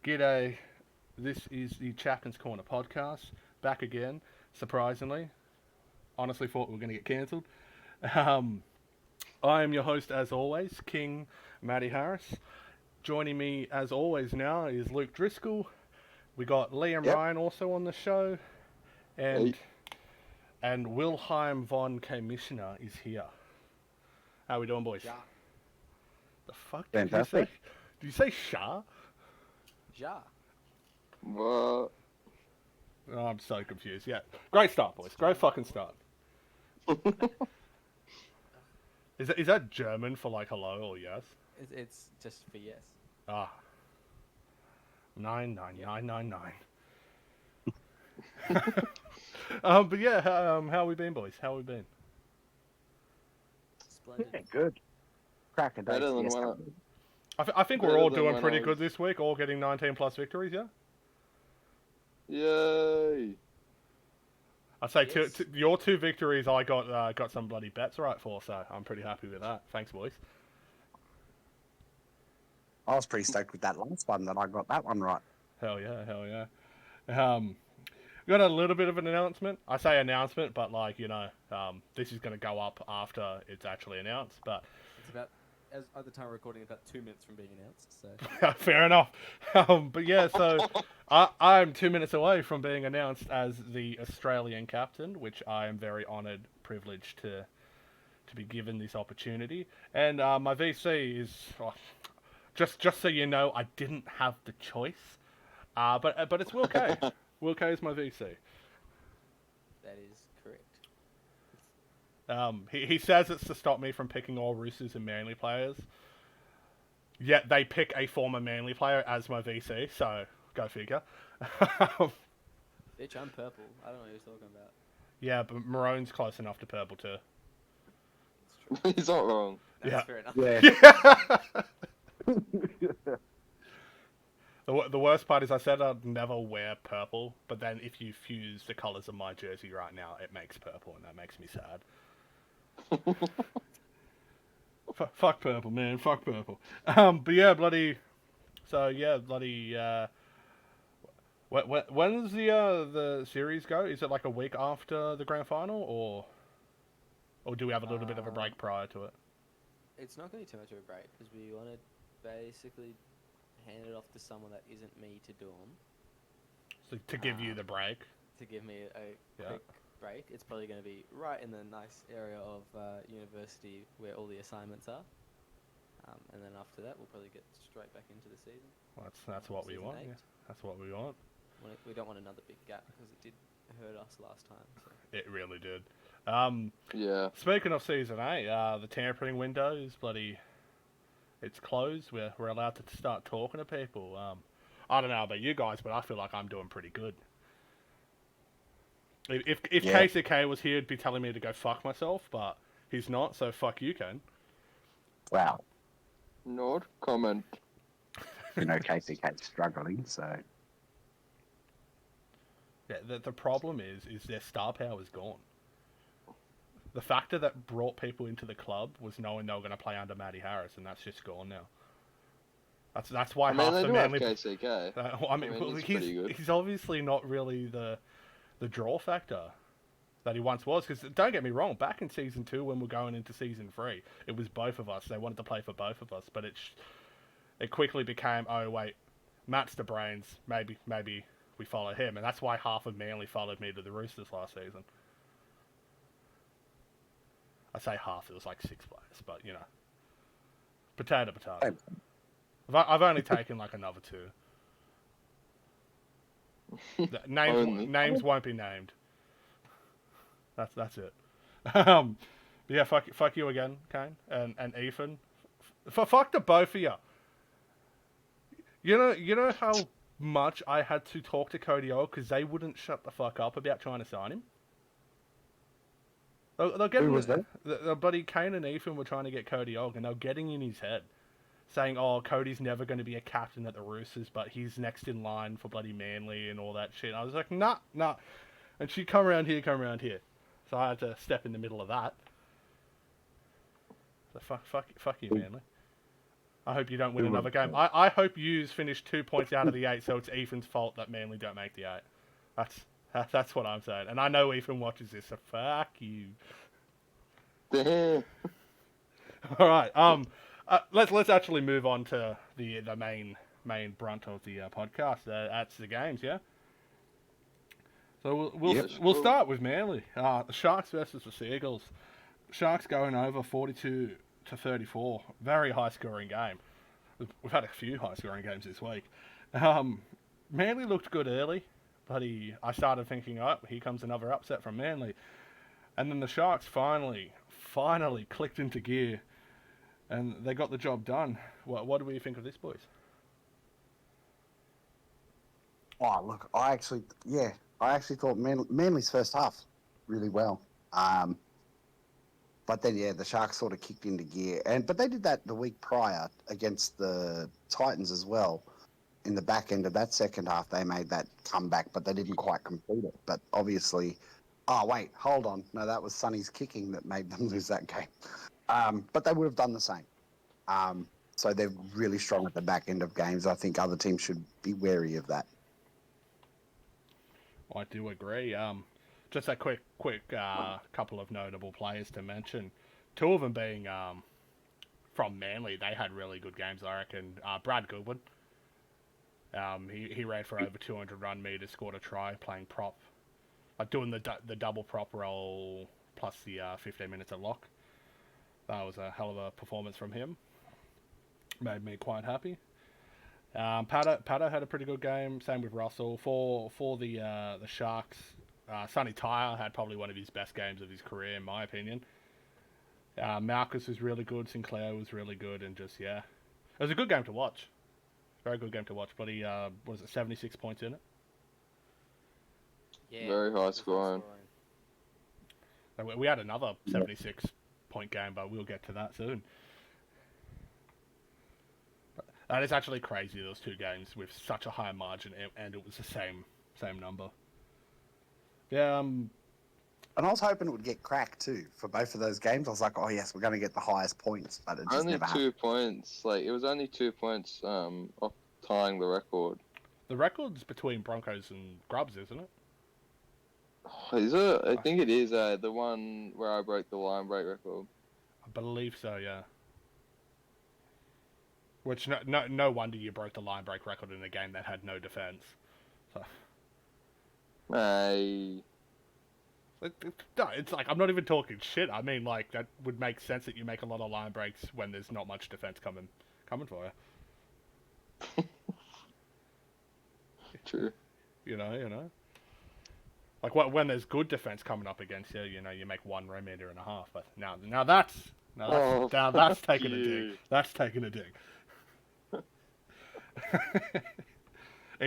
G'day, this is the Chapman's Corner podcast. Back again, surprisingly. Honestly thought we were going to get cancelled. Um, I am your host as always, King Matty Harris. Joining me as always now is Luke Driscoll. We got Liam Yep. Ryan also on the show. And Hey. and Wilhelm von Commissioner is here. How we doing, boys? Ja. The fuck did you say? Fantastic. Did you say Shah? Ja. What? Oh, I'm so confused. Yeah. Great start, boys. Great fucking start. Is that German for like hello or yes? It's just for yes. Ah. 99999. But yeah, how we been, boys? How we been? Splendid. Yeah, good. Crack a day. Better than Yes, what? I think we're Better all than doing when pretty I good was- this week, all getting 19 plus victories, yeah? Yay! I'd say Yes. your two victories I got some bloody bets right for, so I'm pretty happy with that. Thanks, boys. I was pretty stoked with that last one that I got that one right. Hell yeah, hell yeah. We got a little bit of an announcement. I say announcement, but like, this is going to go up after it's actually announced, but It's about, as at the time of recording, about 2 minutes from being announced. So fair enough. But yeah, so I'm 2 minutes away from being announced as the Australian captain, which I am very honoured, privileged to be given this opportunity. And my VC is just so you know, I didn't have the choice. But it's Will K. Will K is my VC. that is correct. He says it's to stop me from picking all Roosters and Manly players. Yet they pick a former Manly player as my VC, so go figure. Bitch, I'm purple. I don't know what you're talking about. Yeah, but maroon's close enough to purple too. It's true. He's not wrong. That's Yeah. fair enough. Yeah. The worst part is I said I'd never wear purple, but then if you fuse the colours of my jersey right now, it makes purple, and that makes me sad. Fuck purple, man. Fuck purple. But yeah, bloody. So yeah, bloody. When does the series go? Is it like a week after the grand final, or do we have a little bit of a break prior to it? It's not going to be too much of a break because we want to basically hand it off to someone that isn't me to Dawn So to give you the break. to give me a Yeah. quick break. It's probably going to be right in the nice area of university where all the assignments are. And then after that, we'll probably get straight back into the season. Well, that's what we Season want. 8. Yeah, that's what we want. We don't want another big gap because it did hurt us last time. So. It really did. Yeah. Speaking of season 8, the tampering window is bloody. It's closed. We're allowed to start talking to people. I don't know about you guys, but I feel like I'm doing pretty good. If Yeah. KCK was here, he'd be telling me to go fuck myself, but he's not. So fuck you, Ken. Wow. Not comment. KCK's struggling, so Yeah. The problem is their star power is gone. The factor that brought people into the club was knowing they were going to play under Matty Harris, and that's just gone now. That's why I mean, half they the do have Manly. KCK. I mean, he's pretty good. he's obviously not really the draw factor that he once was. Because don't get me wrong, back in season 2 when we're going into season 3, it was both of us. They wanted to play for both of us, but it quickly became, oh wait, Matt's the brains. Maybe we follow him, and that's why half of Manly followed me to the Roosters last season. I say half; it was like 6 players, but potato. Hey. I've only taken like another 2. Only. Names won't be named. That's it. But yeah, fuck you again, Kane and Ethan. Fuck the both of you. You know how much I had to talk to Cody O because they wouldn't shut the fuck up about trying to sign him. They're getting, Who was that? The buddy Kane and Ethan were trying to get Cody Og, and they're getting in his head, saying, "Oh, Cody's never going to be a captain at the Roosters, but he's next in line for bloody Manly and all that shit." And I was like, "Nah." And she come around here. So I had to step in the middle of that. So fuck you, Manly. I hope you don't win Who another would've game. I hope yous finish 2 points out of the 8, so it's Ethan's fault that Manly don't make the 8. That's what I'm saying. And I know Ethan watches this, so fuck you. Damn. All right. Let's actually move on to the main brunt of the podcast. That's the games, yeah. So Yep. we'll start with Manly. The Sharks versus the Seagulls. Sharks going over 42-34. Very high scoring game. We've had a few high scoring games this week. Manly looked good early, but I started thinking, oh, here comes another upset from Manly. And then the Sharks finally clicked into gear, and they got the job done. What do we think of this, boys? Oh, look, I actually thought Manly's first half really well. But then, the Sharks sort of kicked into gear. But they did that the week prior against the Titans as well. In the back end of that second half, they made that comeback, but they didn't quite complete it. But obviously, oh, wait, hold on. No, that was Sonny's kicking that made them lose that game. But they would have done the same. So they're really strong at the back end of games. I think other teams should be wary of that. I do agree. Just a quick couple of notable players to mention. 2 of them being from Manly. They had really good games, I reckon. Brad Goodwin. He ran for over 200 run meters, scored a try, playing prop, doing the double prop roll plus the 15 minutes at lock. That was a hell of a performance from him. Made me quite happy. Pato had a pretty good game. Same with Russell. For the Sharks, Sonny Tyre had probably one of his best games of his career, in my opinion. Malchus was really good. Sinclair was really good, and it was a good game to watch. Very good game to watch. But he 76 points in it. Yeah, Very high it was scoring. We had another 76 point game, but we'll get to that soon. That is actually crazy, those 2 games with such a high margin, and it was the same number. Yeah, And I was hoping it would get cracked too for both of those games. I was like, oh yes, we're going to get the highest points, but it just Only never 2 happened. points. Like, it was only 2 points off tying the record. the record's between Broncos and Grubs, isn't it? Is it? I think it is the one where I broke the line break record. I believe so, yeah. Which, no wonder you broke the line break record in a game that had no defense. So, Hey. it's like, I'm not even talking shit. I mean, like, that would make sense that you make a lot of line breaks when there's not much defense coming for you. True. You know. Like, when there's good defense coming up against you, you make 1 meter and a half. But now that's taking a dig. That's taking a dig.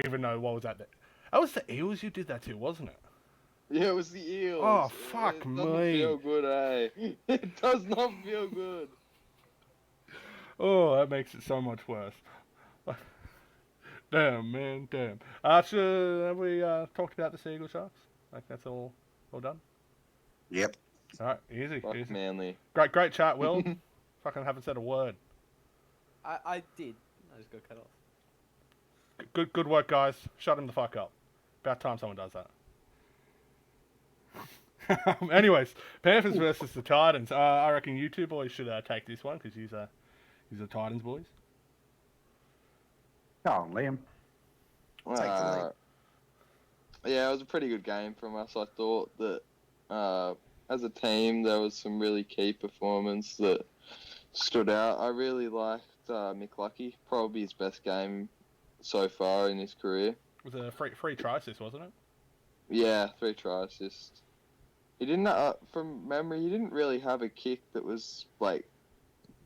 Even though, what was that? That was the Eels you did that to, wasn't it? Yeah, it was the Eels. Oh, fuck it me. doesn't feel good, eh? It does not feel good. Oh, that makes it so much worse. Damn, man, damn. Have we talked about the Seagull Sharks? Like, that's all done? Yep. All right, easy. Fuck Manly. Great chat, Will. Fucking haven't said a word. I did. I just got cut off. Good work, guys. Shut him the fuck up. About time someone does that. Anyways, Panthers versus the Titans. I reckon you 2 boys should take this one because he's the Titans boys. Go on, Liam. Take the lead. Yeah, it was a pretty good game from us. I thought that as a team, there was some really key performance that stood out. I really liked Mick Lucky. Probably his best game so far in his career. It was a free try assist, wasn't it? Yeah, 3 try assists. He didn't, from memory, he didn't really have a kick that was like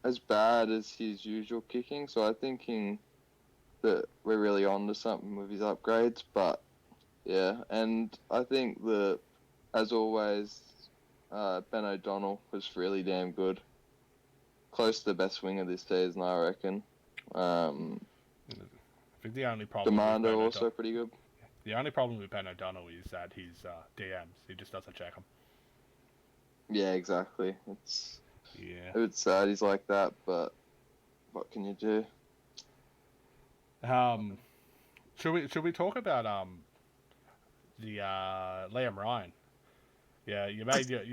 as bad as his usual kicking. So I'm thinking that we're really on to something with his upgrades. But yeah, and I think that, as always, Ben O'Donnell was really damn good. Close to the best winger this season, I reckon. I think the only problem. Demander also pretty good. The only problem with Ben O'Donnell is that his DMs, he just doesn't check them. Yeah, exactly. It's Yeah. sad he's like that, but what can you do? Should we talk about the Liam Ryan? Yeah, you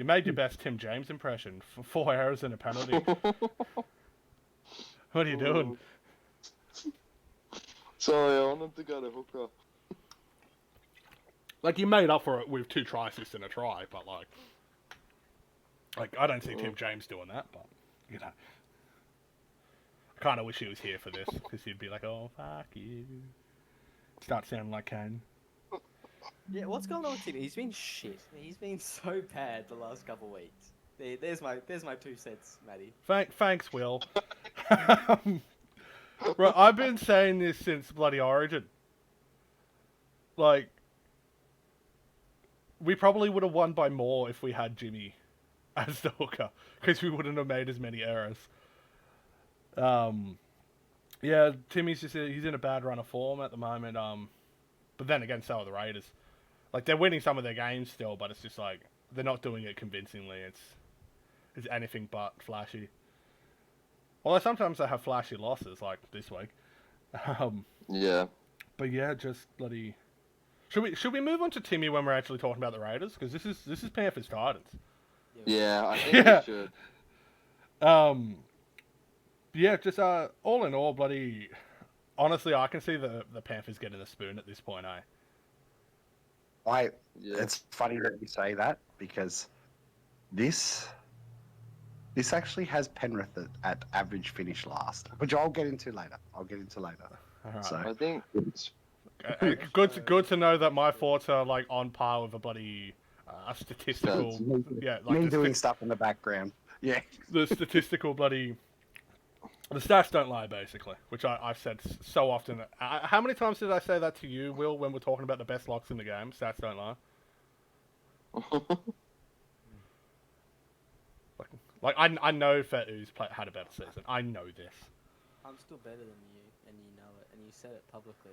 made your best Tim James impression. 4 errors and a penalty. What are you doing? Sorry, I wanted to go to hooker. Like, you made up for it with 2 try assists and a try, but like I don't see Tim James doing that. But you know, I kind of wish he was here for this because he'd be like, "Oh fuck you," start sounding like Kane. Yeah, what's going on with Timmy? He's been shit. He's been so bad the last couple of weeks. There's my 2 cents, Matty. Thanks, Will. Right, I've been saying this since bloody Origin. Like, we probably would have won by more if we had Jimmy as the hooker, because we wouldn't have made as many errors. Yeah, Timmy's he's in a bad run of form at the moment. But then again, so are the Raiders. Like, they're winning some of their games still, but it's just like they're not doing it convincingly. It's anything but flashy. Although sometimes they have flashy losses, like this week. Yeah. But yeah, just bloody. Should we move on to Timmy when we're actually talking about the Raiders? Because this is Panthers Titans. Yeah, I think Yeah. we should. Yeah, just all in all, bloody. Honestly, I can see the Panthers getting the spoon at this point, eh? Yeah. It's funny that you say that because this actually has Penrith at average finish last, which I'll get into later. Alright. So I think Good to know that my thoughts are like on par with a bloody statistical. Yeah, like me doing stuff in the background. Yeah. the statistical bloody. The stats don't lie, basically, which I've said so often. How many times did I say that to you, Will, when we're talking about the best locks in the game? Stats don't lie. Like I know Fetu's had a better season. I know this. I'm still better than you, and you know it, and you said it publicly.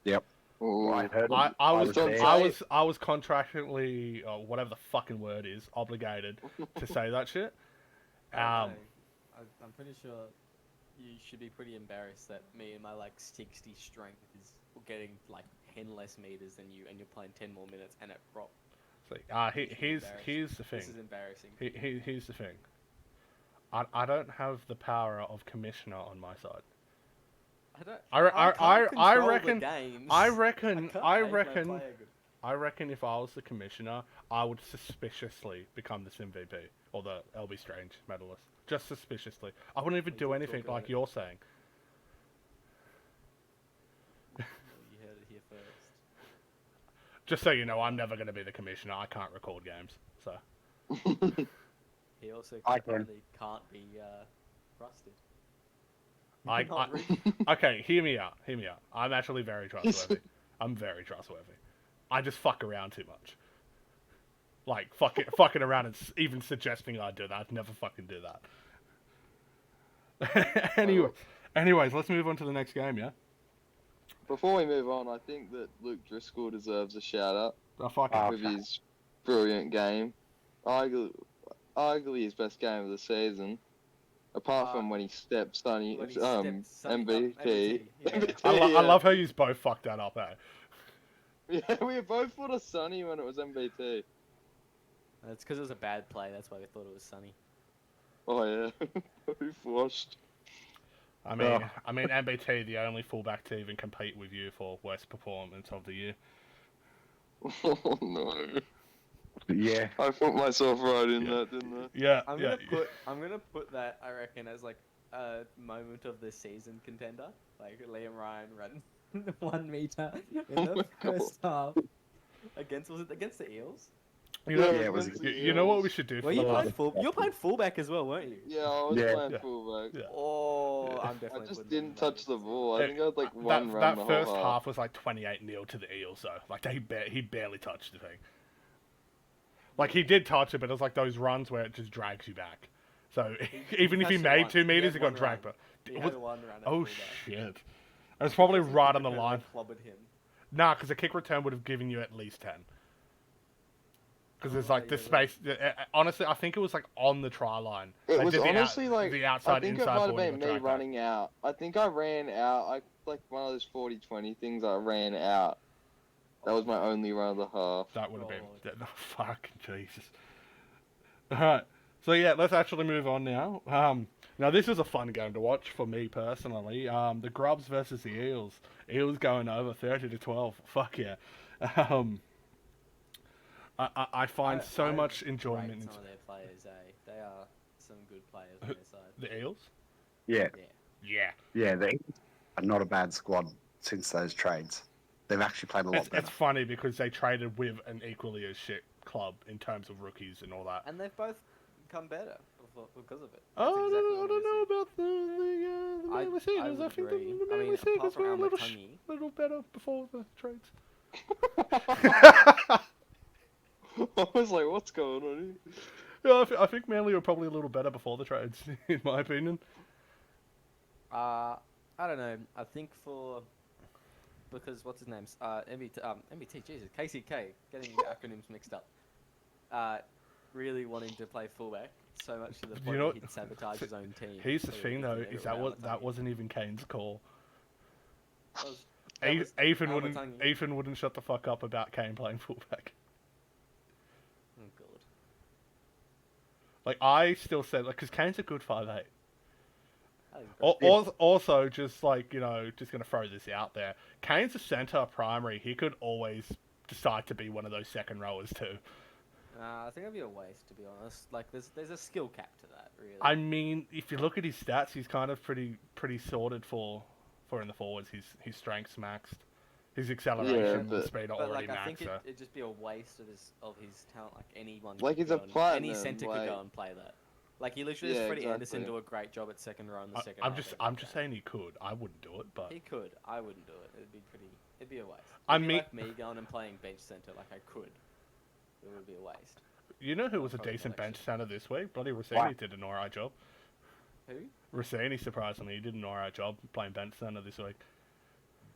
Yep. Ooh. I heard it. I was there. I was contractually, or whatever the fucking word is, obligated to say that shit. I'm pretty sure you should be pretty embarrassed that me and my like 60 strength is getting like 10 less meters than you, and you're playing 10 more minutes and at prop. Here's the thing. This is embarrassing. Here's the thing. I don't have the power of commissioner on my side. I reckon if I was the commissioner, I would suspiciously become this MVP or the LB Strange medalist. Just suspiciously. I wouldn't even do anything like you're saying. You heard it here first. Just so you know, I'm never going to be the commissioner. I can't record games, so. He also I currently can't be rusted. Okay, hear me out. I'm actually very trustworthy. I'm very trustworthy. I just fuck around too much. Like, fucking around and even suggesting I do that. I'd never fucking do that. Anyways, let's move on to the next game, yeah? Before we move on, I think that Luke Driscoll deserves a shout out with his brilliant game. Arguably his best game of the season. Apart from when he stepped Sonny, MVP. Yeah. I love how you both fucked that up, eh? Yeah, we both thought of Sonny when it was MVP. It's because it was a bad play. That's why we thought it was Sunny. Oh yeah, we've washed. I mean, MBT, the only fullback to even compete with you for worst performance of the year. Oh no. Yeah. I put myself right in that, didn't I? Yeah, I'm gonna put that, I reckon, as like a moment of the season contender. Like Liam Ryan running 1 meter in the first half against the Eels. You know, Yeah, it was- you know what we should do? Well, you were playing fullback as well, weren't you? Yeah, I was playing fullback. Yeah. Oh, Yeah. I'm I definitely. just putting him didn't touch the ball. I think I had like that, one run that the first whole half was like 28-0 to the Eels, though. Like he barely touched the thing. Like he did touch it, but it was like those runs where it just drags you back. So even if he touched it made once. 2 He meters, had he got one dragged. run. But He had one run at oh fullback. shit! It was probably right on the Kick line. return clobbered him. Nah, because a kick return would have given you at least 10. Because there's Oh, like the yeah, space. Honestly, I think it was like on the try line. It They was did honestly like the I outside think it inside might have boarding been the me track back. running out. I think I ran out. I like one of those 40-20 things. I ran out. That was my only run of the half. That would have been God. fucking Jesus. All right. So yeah, let's actually move on now. Now this is a fun game to watch for me personally. The Grubs versus the Eels. Eels going over 30-12. Fuck yeah. Um, I find so much enjoyment Rate in some of their players, eh? They are some good players on their side. the Eels. Yeah, Yeah. yeah, they are not a bad squad since those trades. They've actually played a lot It's better. funny because they traded with an equally as shit club in terms of rookies and all that. And they've both become better because of it. Oh, That's exactly I what don't it know is. about the Manly I Seagulls. I would think agree. the I Manly mean, Seagulls apart from were a Al-Matangi. little better before the trades. I was like, what's going on here? Yeah, I think Manly were probably a little better before the trades, in my opinion. I don't know. I think because what's his name's MBT, Jesus, KCK, getting the acronyms mixed up. Really wanting to play fullback so much to the point know- that he'd sabotage his own team. Here's the so thing, he though, could is get rid of that Al-Matangi. wasn't even Kane's call. That was Al-Matangi. Ethan wouldn't shut the fuck up about Kane playing fullback. Oh god. Like I still said, like, because Kane's a good 5'8". That is great. Also, just like, just gonna throw this out there. Kane's a centre primary. He could always decide to be one of those second rowers too. I think it'd be a waste, to be honest. Like, there's a skill cap to that, really. I mean, if you look at his stats, he's kind of pretty sorted for in the forwards. His strength's maxed, his acceleration and but- speed are But already like, I maxed. think So. it'd just be a waste of his talent. Like anyone, Like, could he's go a and- platinum, Any centre could like- go and play that. Like he literally, Yeah, Freddie Anderson exactly. do a great job at second row in the second. I'm half just every game. saying he could. I wouldn't do it, but He could. I wouldn't do it. It'd be a waste. I It'd be mean- like me going and playing bench centre. Like I could. It would be a waste. you know who was a Probably decent not, bench centre this week? Bloody Rossini Wow. did an alright job. Who? Rossini, surprisingly, he did an alright job playing bench centre this week.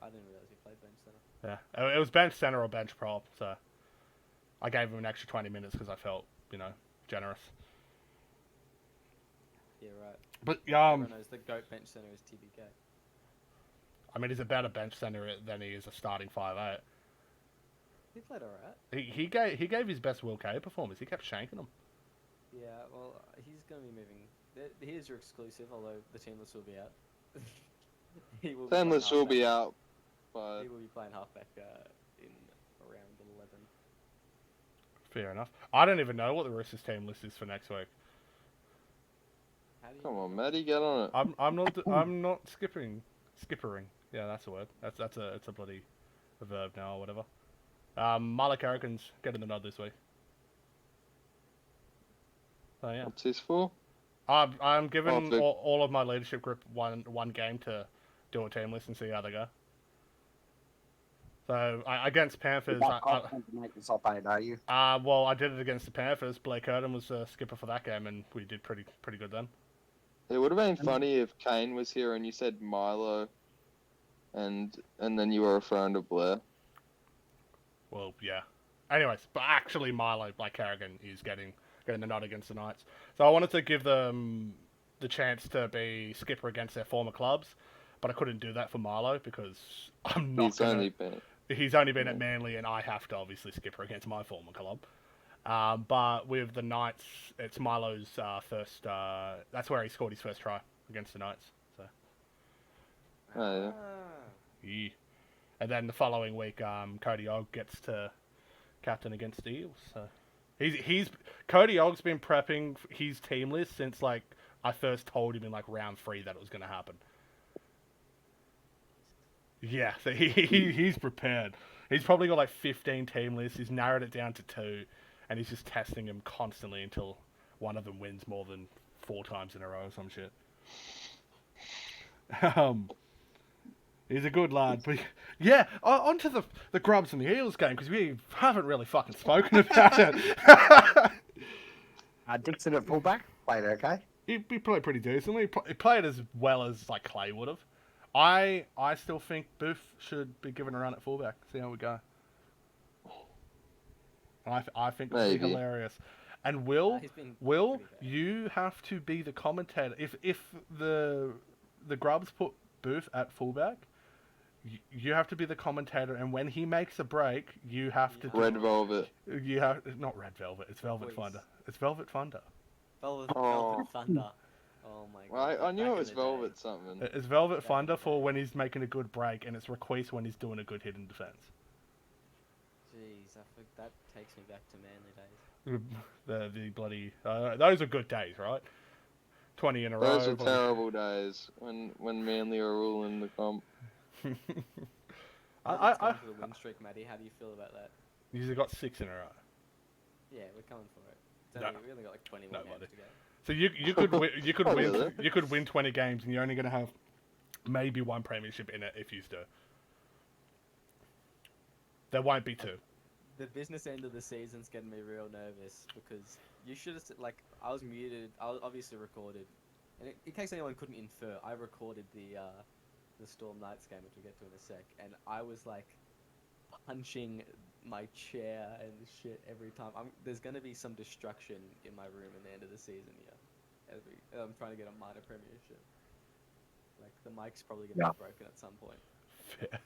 I didn't realise he played bench centre. Yeah, it was bench centre or bench prop, so I gave him an extra 20 minutes because I felt, generous. Yeah, right. But Everyone knows the GOAT bench centre is TBK. I mean, he's a better bench centre than he is a starting 5'8". He played alright. He gave his best Will K performance. He kept shanking them. Yeah, well, he's going to be moving. Here's your exclusive, although the team list will be out. He will be playing Tenless will be halfback. out. But He will be playing halfback in around 11. Fair enough. I don't even know what the Roosters team list is for next week. How do you come on, Maddie, get on it. I'm not skippering. Yeah, that's a word. It's a bloody verb now or whatever. Malik Carrigan's getting the nod this week. So yeah. What's this for? I'm giving Oh, all of my leadership group one game to do a team list and see how they go. So against Panthers, You're not confident to make this up, are you? well, I did it against the Panthers. Blake Curtin was the skipper for that game, and we did pretty good then. It would have been funny if Kane was here and you said Milo, and then you were referring to Blair. Well, yeah. Anyways, but actually, Milo, Blake Carrigan, is getting the nod against the Knights. So I wanted to give them the chance to be skipper against their former clubs, but I couldn't do that for Milo because I'm not. He's only been at Manly, and I have to obviously skipper against my former club. But with the Knights, it's Milo's first. That's where he scored his first try against the Knights. So. Oh, yeah. Yeah. And then the following week, Cody Ogg gets to captain against the Eels. So he's Cody Ogg's been prepping his team list since like I first told him in like round 3 that it was going to happen. Yeah, so he's prepared. He's probably got like 15 team lists. He's narrowed it down to 2, and he's just testing them constantly until one of them wins more than 4 times in a row or some shit. He's a good lad, but yeah, on to the Grubs and the Eels game, because we haven't really fucking spoken about it. Dixon at fullback, played okay. He played pretty decently. He played as well as like Clay would have. I still think Booth should be given a run at fullback. See how we go. I think it would be Maybe. hilarious. And Will, He's been Will, pretty bad. you have to be the commentator. If the Grubs put Booth at fullback, you have to be the commentator. And when he makes a break, you have to Red Velvet. You have not Red Velvet. It's Velvet Voice. Thunder. It's Velvet Thunder. Velvet Oh. Thunder. Oh my god. Right, I knew Back it in was the Velvet day. something. It's Velvet Back in Thunder the for day. when he's making a good break, and it's Requise when he's doing a good hit in defense. Jeez, that takes me back to Manly days. The bloody those are good days, right? 20 in a row. Those were bloody- terrible days when Manly were ruling the comp. It's I coming for the win streak, Matty. How do you feel about that? usually got 6 in a row. Yeah, we're coming for it. It's No. only, we only got like 20 more No, games buddy. to go. So you could you could Oh, win really? you could win 20 games, and you're only going to have maybe 1 premiership in it if you do. There won't be 2. The business end of the season's getting me real nervous because you should have I was muted. I was obviously recorded, and in case anyone couldn't infer, I recorded the Storm Knights game, which we'll get to in a sec, and I was like punching my chair and shit every time. There's gonna be some destruction in my room in the end of the season here. I'm trying to get a minor premiership. Like the mic's probably gonna be broken at some point. Fair.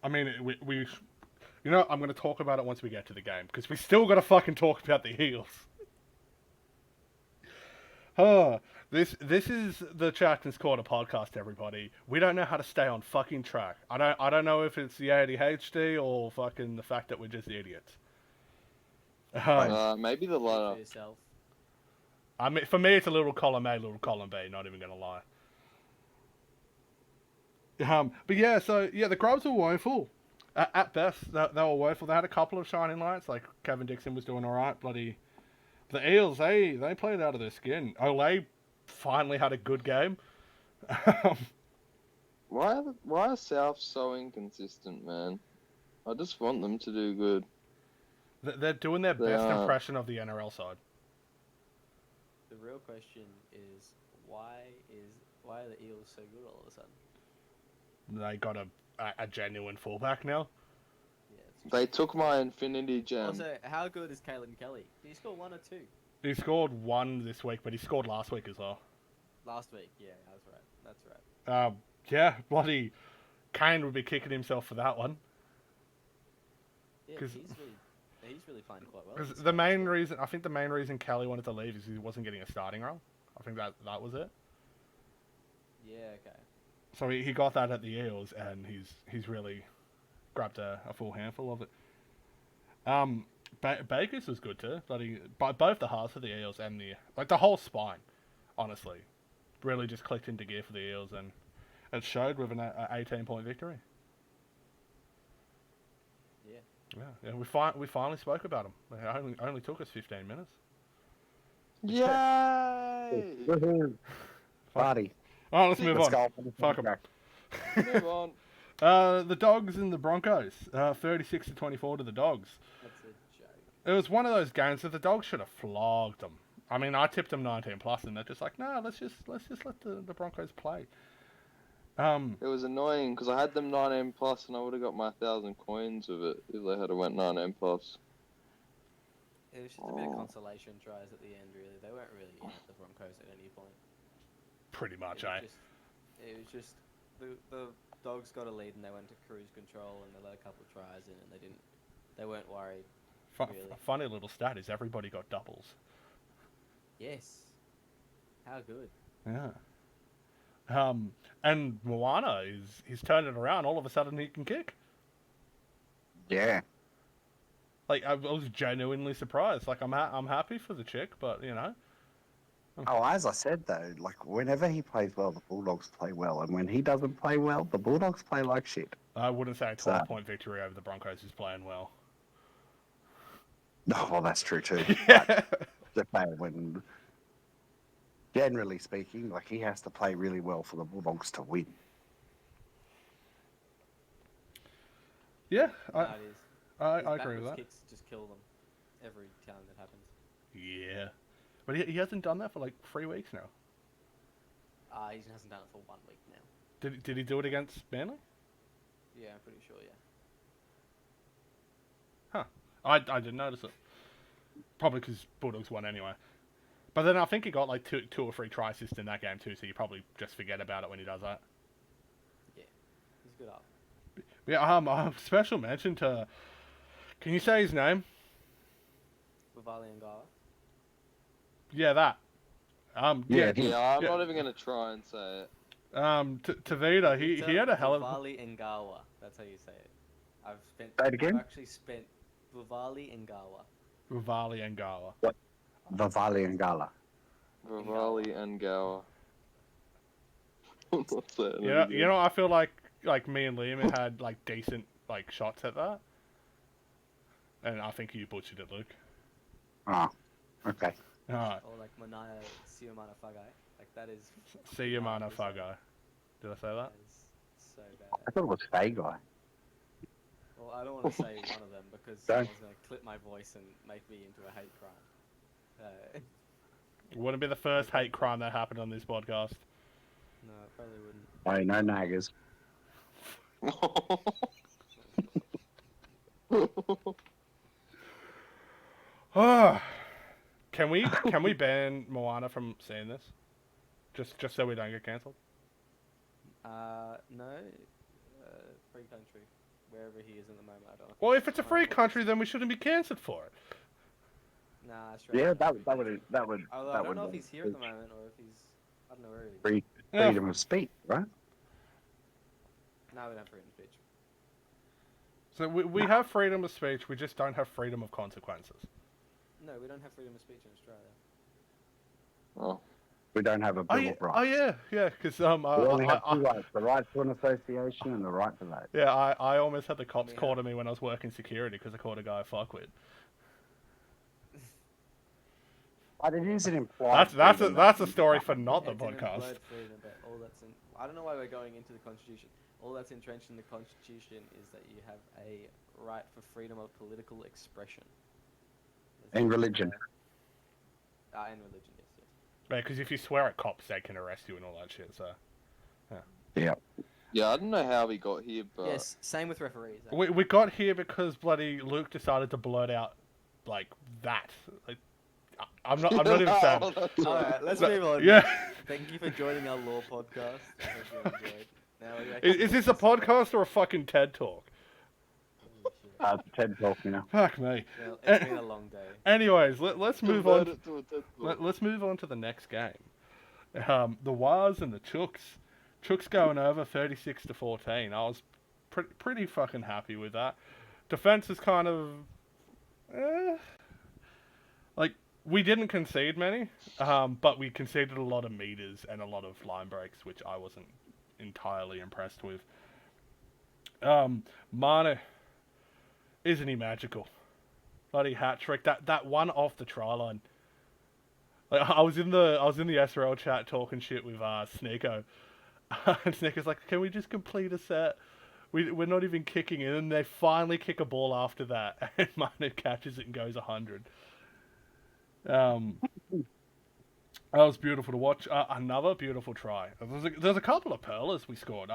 I mean, we you know, I'm going to talk about it once we get to the game, because we still got to fucking talk about the Eels. This is the Chackton's Corner podcast, everybody. We don't know how to stay on fucking track. I don't know if it's the ADHD or fucking the fact that we're just idiots. Maybe the For latter. yourself. I mean, for me, it's a little column A, little column B. Not even gonna lie. But yeah, so yeah, the Grubs were woeful. At best, they were woeful. They had a couple of shining lights, like Kevin Dixon was doing all right. Bloody the Eels, they played out of their skin. Ole finally had a good game. Why are South so inconsistent, man? I just want them to do good. They're doing their They best are. impression of the NRL side. The real question is why are the Eels so good all of a sudden? They got a genuine fullback now. Yeah. It's They took my Infinity Gem. Also, how good is Caelan Kelly? Did he score 1 or 2 He scored 1 this week, but he scored last week as well. last week? Yeah, that's right. Yeah, bloody Kane would be kicking himself for that one. Yeah, 'Cause- he's really playing quite well. Because this the year, main so- reason, I think the main reason Kelly wanted to leave is he wasn't getting a starting role. I think that was it. Yeah, okay. So he got that at the Eels, and he's really grabbed a full handful of it. Baker's was good too. Both the halves of the Eels and the whole spine, honestly, really just clicked into gear for the Eels, and it showed with an 18-point victory. Yeah. Yeah. We finally spoke about them. It only took us 15 minutes. Yay! Woohoo. Party. All right, let's move Let's on. go. Fuck 'em. Move on. The Dogs and the Broncos, 36-24 to the Dogs. That's a joke. It was one of those games that the Dogs should have flogged them. I mean, I tipped them 19 plus, and they're just like, no, let's just let the Broncos play. It was annoying because I had them 19 plus and I would have got my 1,000 coins with it if they had went 19 plus. It was just a bit of consolation tries at the end, really. They weren't really in at the Broncos at any point. Pretty much, It was just the Dogs got a lead and they went to cruise control and they let a couple of tries in and they weren't worried. Really? A funny little stat is everybody got doubles. Yes. How good. Yeah. And Moana he's turned it around. All of a sudden, he can kick. Yeah. Like, I was genuinely surprised. Like, I'm happy for the chick, but you know. Oh, as I said though, like whenever he plays well, the Bulldogs play well, and when he doesn't play well, the Bulldogs play like shit. I wouldn't say a 12-point victory over the Broncos is playing well. Oh, well, that's true too. Yeah. Just saying, when generally speaking, like he has to play really well for the Bulldogs to win. Yeah, No, it is. I His agree with backwards that. kicks just kill them every time that happens. Yeah. But he hasn't done that for like 3 weeks now. He hasn't done it for 1 week now. Did he do it against Manly? Yeah, I'm pretty sure, yeah. I didn't notice it. Probably because Bulldogs won anyway. But then I think he got like two or three try assists in that game too, so you probably just forget about it when he does that. Yeah, he's good up. Yeah, special mention to... Can you say his name? Vivali and Gala. Yeah, that. Yeah. Yeah, I'm not even gonna try and say it. Tavita, he had a hell of... Vivali and Gawa. That's how you say it. Say it again? I've actually spent Vivali and Gawa. Rivali and Gala. Vivali and Gala. Vivali and Gower. I'm not saying it Yeah, again. you know, I feel like me and Liam had like decent like shots at that, and I think you butchered it, Luke. Oh, okay. Alright, Or like Manaya Siomana Fagai. Like that is. see you, mana hard to say. fago. Did I say that? That is so I bad. thought it was Fay Guy. Well, I don't want to say one of them because Don't. someone's going to clip my voice and make me into a hate crime. Wouldn't be the first hate crime that happened on this podcast. No, it probably wouldn't. Oh, no naggers. Can we ban Moana from seeing this? Just so we don't get cancelled? No. Free country. Wherever he is at the moment, I don't know. Well, if it's a free country, then we shouldn't be cancelled for it. Nah, straight. Yeah, that would. Although I don't know if he's here at the moment or if he's. I don't know where he is. Freedom of speech, right? No, we don't have freedom of speech. So we have freedom of speech, we just don't have freedom of consequences. No, we don't have freedom of speech in Australia. Oh. We don't have a bill of Oh rights. yeah, because We only have two rights: the right to an association and the right to vote. yeah, I almost had the cops Yeah. call to me when I was working security because I caught a guy I fuck with. But it is an implied. That's a story for not the It's an podcast. implied freedom, but all that's in. I don't know why we're going into the Constitution. All that's entrenched in the Constitution is that you have a right for freedom of political expression. And religion. And religion, yes. Right, because if you swear at cops, they can arrest you and all that shit. So Yeah. Yeah, I don't know how we got here, but Yes, same with referees. actually. we got here because bloody Luke decided to blurt out like that. Like I'm not even saying. Alright, let's move on. Yeah. Thank you for joining our law podcast. I hope you enjoyed. Now we Is this a podcast or a fucking TED talk? Holy shit. TED Talk, you know. Fuck me. Well, it's been a long day. Anyways, let's move on. Convert it to a TED Talk. Let's move on to the next game. The Waz and the Chooks. Chooks going over 36-14. I was pretty fucking happy with that. Defense is kind of like we didn't concede many, but we conceded a lot of meters and a lot of line breaks, which I wasn't entirely impressed with. Mane, isn't he magical? Bloody hat trick. That one off the try line. Like, I was in the SRL chat talking shit with Sneeko. And Sneeko's like, can we just complete a set? We're not even kicking in, and they finally kick a ball after that, and Mane catches it and goes 100. That was beautiful to watch. Another beautiful try. There's a couple of pearlers we scored.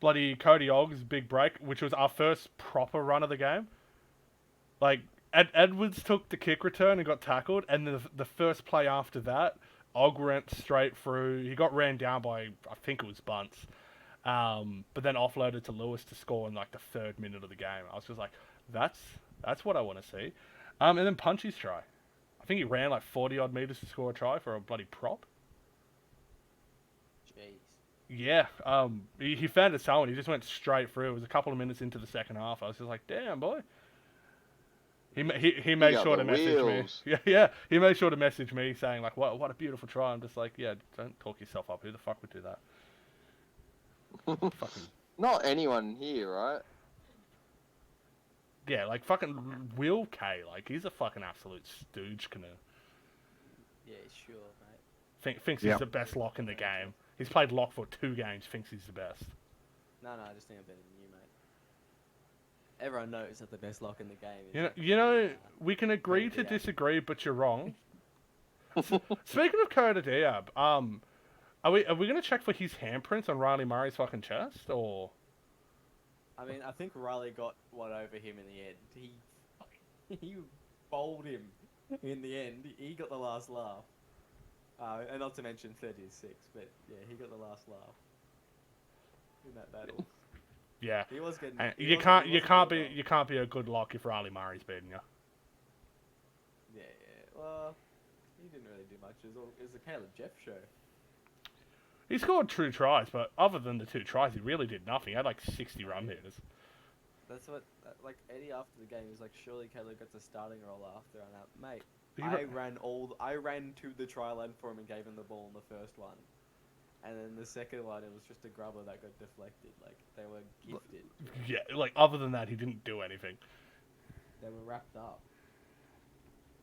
Bloody Cody Ogg's big break, which was our first proper run of the game. Like, Edwards took the kick return and got tackled, and the first play after that, Ogg went straight through. He got ran down by, I think it was Bunce, but then offloaded to Lewis to score in like the 3rd minute of the game. I was just like, that's what I want to see. And then Punchy's try. I think he ran like 40 odd meters to score a try for a bloody prop. Jeez. Yeah, he found it someone. He just went straight through. It was a couple of minutes into the second half. I was just like, damn, boy. He made got sure the to message wheels. me. Yeah. He made sure to message me saying like, what a beautiful try. I'm just like, yeah, don't talk yourself up. Who the fuck would do that? Fucking Not anyone here, right? yeah, like fucking Will K. Like he's a fucking absolute stooge canoe. Yeah, sure, mate. Thinks Yeah. he's the best lock in the game. He's played lock for 2 games. Thinks he's the best. No, I just think I'm better than you, mate. Everyone knows that the best lock in the game is. You know, we can agree Cody to Diab. disagree, but you're wrong. Speaking of Cody Diab, are we gonna check for his handprints on Riley Murray's fucking chest, or? I mean, I think Riley got one over him in the end. He fucking he bowled him in the end. He got the last laugh. And not to mention 36, but yeah, he got the last laugh in that battle. Yeah. He was getting. And he you wasn't- can't he you wasn't can't doing be well. you can't be a good lock if Riley Murray's beating you. Yeah, yeah. Well, he didn't really do much. It was the Caleb Jeff show. He scored 2 tries, but other than the 2 tries, he really did nothing. He had like 60 run meters. That's what, like Eddie after the game was like, surely Caleb gets a starting role after. And mate, He I ra- ran to the try line for him and gave him the ball in the first one, and then the second one it was just a grubber that got deflected. Like they were gifted. Yeah, like other than that, he didn't do anything. They were wrapped up.